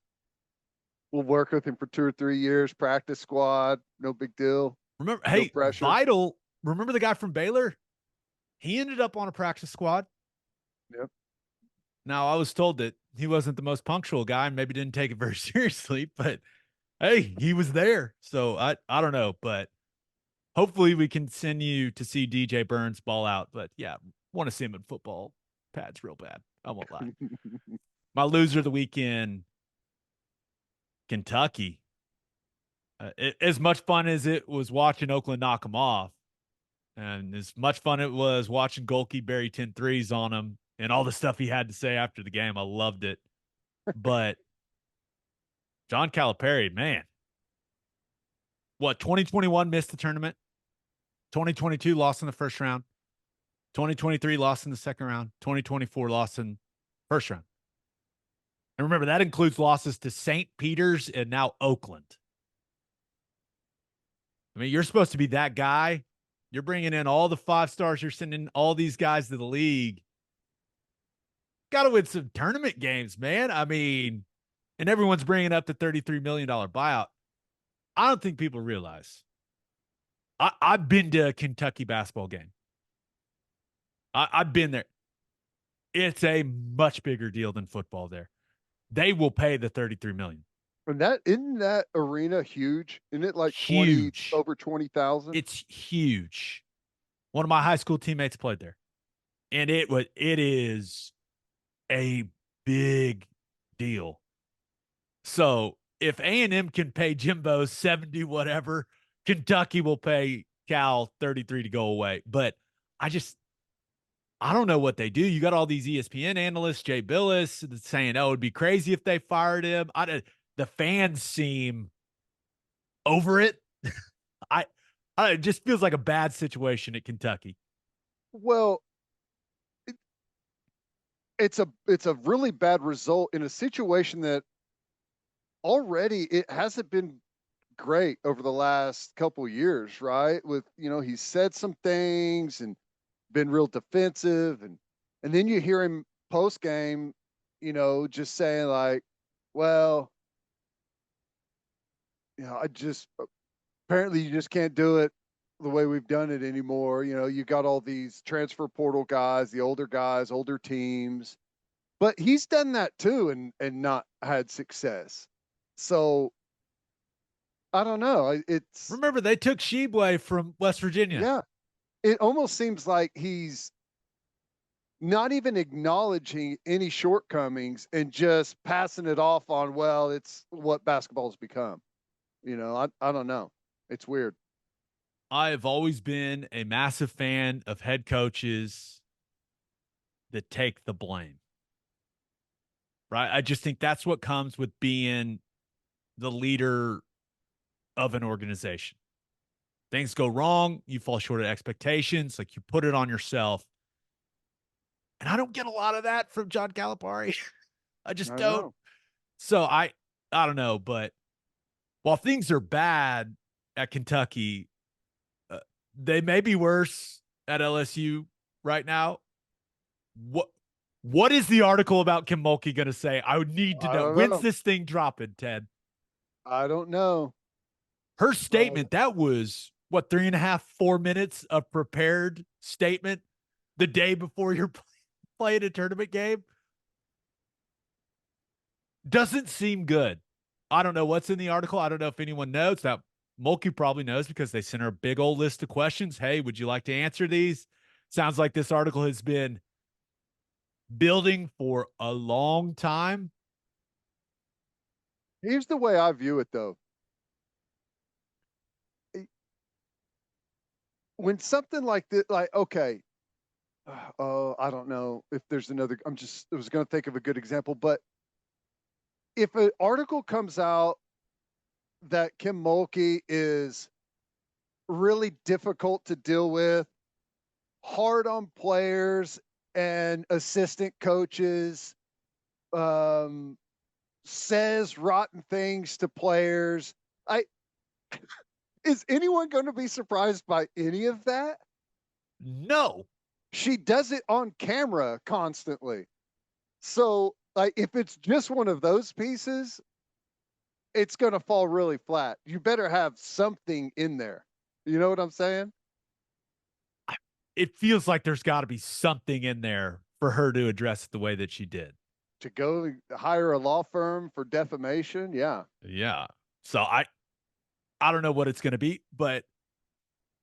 We'll work with him for 2 or 3 years, practice squad, no big deal. Remember, No hey, pressure. Vital, remember the guy from Baylor? He ended up on a practice squad. Yep. Now, I was told that he wasn't the most punctual guy and maybe didn't take it very seriously, but hey, he was there. So I don't know, but hopefully we continue to see DJ Burns ball out. But yeah, want to see him in football pads real bad. I won't lie. My loser of the weekend, Kentucky. As much fun as it was watching Oakland knock them off, and as much fun it was watching Golke bury 10 threes on him and all the stuff he had to say after the game, I loved it. But John Calipari, man, 2021 missed the tournament, 2022 lost in the first round, 2023 lost in the second round, 2024 lost in first round. And remember, that includes losses to St. Peter's and now Oakland. I mean, you're supposed to be that guy. You're bringing in all the 5 stars. You're sending all these guys to the league. Got to win some tournament games, man. I mean, and everyone's bringing up the $33 million buyout. I don't think people realize. I've been to a Kentucky basketball game. I've been there. It's a much bigger deal than football there. They will pay the $33 million. And that isn't that arena huge? Isn't it like Huge. 20 over 20,000? It's huge. One of my high school teammates played there. And it is a big deal. So if A&M can pay Jimbo 70 whatever, Kentucky will pay Cal 33 to go away. But I don't know what they do. You got all these ESPN analysts, Jay Billis, saying, oh, it'd be crazy if they fired him. The fans seem over it. It just feels like a bad situation at Kentucky. Well, it's a really bad result in a situation that already it hasn't been great over the last couple of years, right? With, he's said some things and been real defensive, and then you hear him post game, just saying like, well, apparently you just can't do it the way we've done it anymore. You got all these transfer portal guys, the older guys, older teams, but he's done that too and not had success. So I don't know. Remember, they took Shebway from West Virginia. Yeah. It almost seems like he's not even acknowledging any shortcomings and just passing it off on, well, it's what basketball's become. I don't know. It's weird. I've always been a massive fan of head coaches that take the blame. Right? I just think that's what comes with being the leader of an organization. Things go wrong, you fall short of expectations, like you put it on yourself. And I don't get a lot of that from John Calipari. I just don't. Know. So I don't know, but while things are bad at Kentucky, they may be worse at LSU right now. What is the article about Kim Mulkey going to say? I would need to know. When's this thing dropping, Ted? I don't know. Her statement, that was, 3.5, 4 minutes of prepared statement the day before you're playing a tournament game? Doesn't seem good. I don't know what's in the article. I don't know if anyone knows. That Mulkey probably knows because they sent her a big old list of questions. Hey, would you like to answer these? Sounds like this article has been building for a long time. Here's the way I view it, though. When something like this, like, okay, Oh, I don't know if there's another. I was going to think of a good example, but if an article comes out that Kim Mulkey is really difficult to deal with, hard on players and assistant coaches, um, says rotten things to players. I Is anyone going to be surprised by any of that? No. She does it on camera constantly. So, like, if it's just one of those pieces, it's going to fall really flat. You better have something in there. You know what I'm saying? It feels like there's got to be something in there for her to address it the way that she did. To go hire a law firm for defamation. Yeah. Yeah. So I don't know what it's going to be, but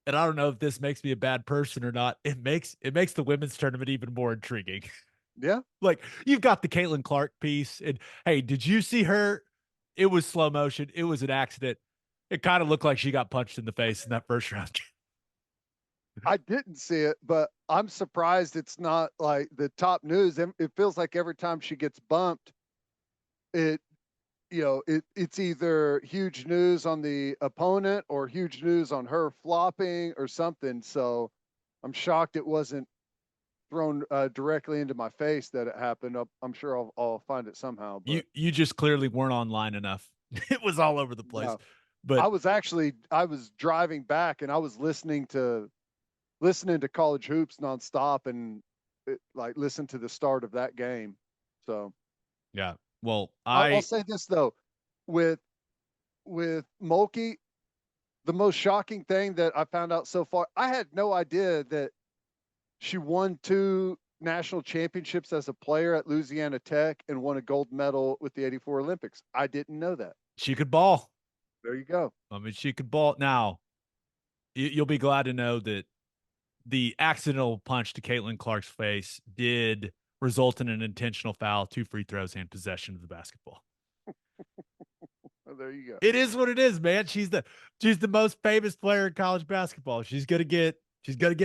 and I don't know if this makes me a bad person or not. It makes the women's tournament even more intriguing. Yeah. Like you've got the Caitlin Clark piece, and hey, did you see her? It was slow motion. It was an accident. It kind of looked like she got punched in the face in that first round. I didn't see it, but I'm surprised it's not like the top news. It feels like every time she gets bumped, it it's either huge news on the opponent or huge news on her flopping or something. So I'm shocked it wasn't thrown directly into my face that it happened. I'm sure I'll find it somehow. But You just clearly weren't online enough. It was all over the place. no, But I was driving back and I was listening to college hoops nonstop and like listen to the start of that game. So yeah, well, I'll say this though, with Mulkey, the most shocking thing that I found out so far, I had no idea that she won 2 national championships as a player at Louisiana Tech and won a gold medal with the '84 Olympics. I didn't know that. she could ball. There you go. I mean, she could ball. Now, you'll be glad to know that the accidental punch to Caitlin Clark's face did result in an intentional foul, 2 free throws, and possession of the basketball. Oh, there you go. It is what it is, man. She's the most famous player in college basketball. She's gonna get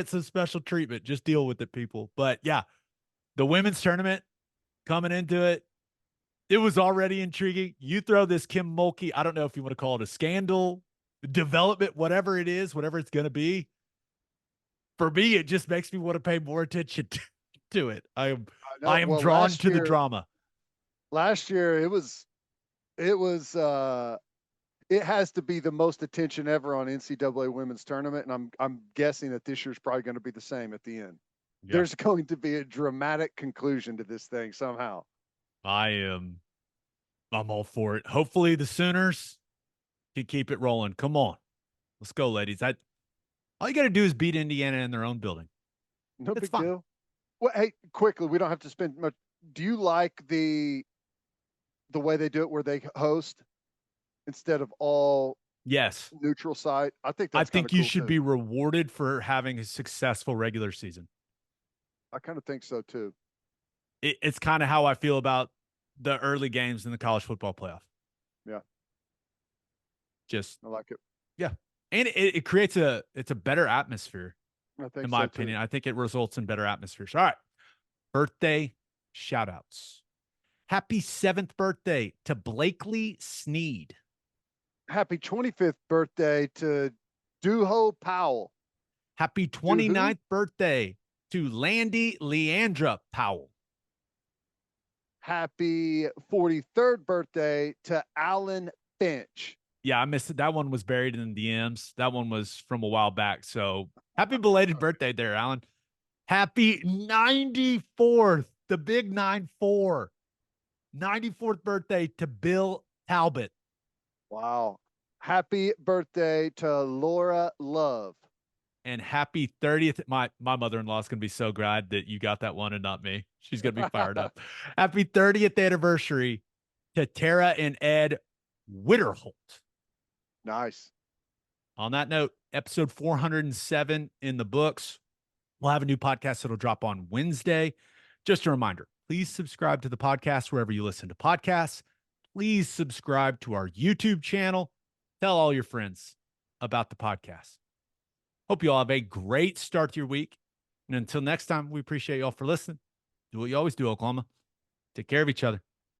some special treatment. Just deal with it, people. But yeah, the women's tournament coming into it, it was already intriguing. You throw this Kim Mulkey, I don't know if you want to call it a scandal, development, whatever it is, whatever it's going to be. For me, it just makes me want to pay more attention to it. I am Well, drawn to the drama. last year it was it has to be the most attention ever on NCAA women's tournament, and I'm guessing that this year's probably going to be the same at the end. Yeah. There's going to be a dramatic conclusion to this thing somehow. I'm all for it. Hopefully the Sooners can keep it rolling. Come on. Let's go, ladies. All you got to do is beat Indiana in their own building. No That's big fine. deal. Well, hey, quickly, we don't have to spend much. Do you like the way they do it where they host instead of all Yes. neutral site? I think I that's kind of think you cool should too. be rewarded for having a successful regular season. I kind of think so too. It's kind of how I feel about the early games in the college football playoff. Yeah, Just, I like it. yeah. And it creates it's a better atmosphere, I think in my so opinion. too. I think it results in better atmospheres. All right. Birthday shout outs. Happy 7th birthday to Blakely Sneed. Happy 25th birthday to Duho Powell. Happy 29th birthday to Landy Leandra Powell. Happy 43rd birthday to Alan Finch. Yeah, I missed it. That one was buried in the DMs. That one was from a while back. So happy belated birthday there, Alan. Happy 94th, the big 9-4. 94th birthday to Bill Talbot. Wow. Happy birthday to Laura Love. And happy 30th. My mother-in-law is going to be so glad that you got that one and not me. She's going to be fired up. Happy 30th anniversary to Tara and Ed Witterholt. Nice. On that note, episode 407 in the books. We'll have a new podcast that'll drop on Wednesday. Just a reminder, please subscribe to the podcast wherever you listen to podcasts. Please subscribe to our YouTube channel. Tell all your friends about the podcast. Hope you all have a great start to your week. And until next time, we appreciate y'all for listening. Do what you always do, Oklahoma. Take care of each other.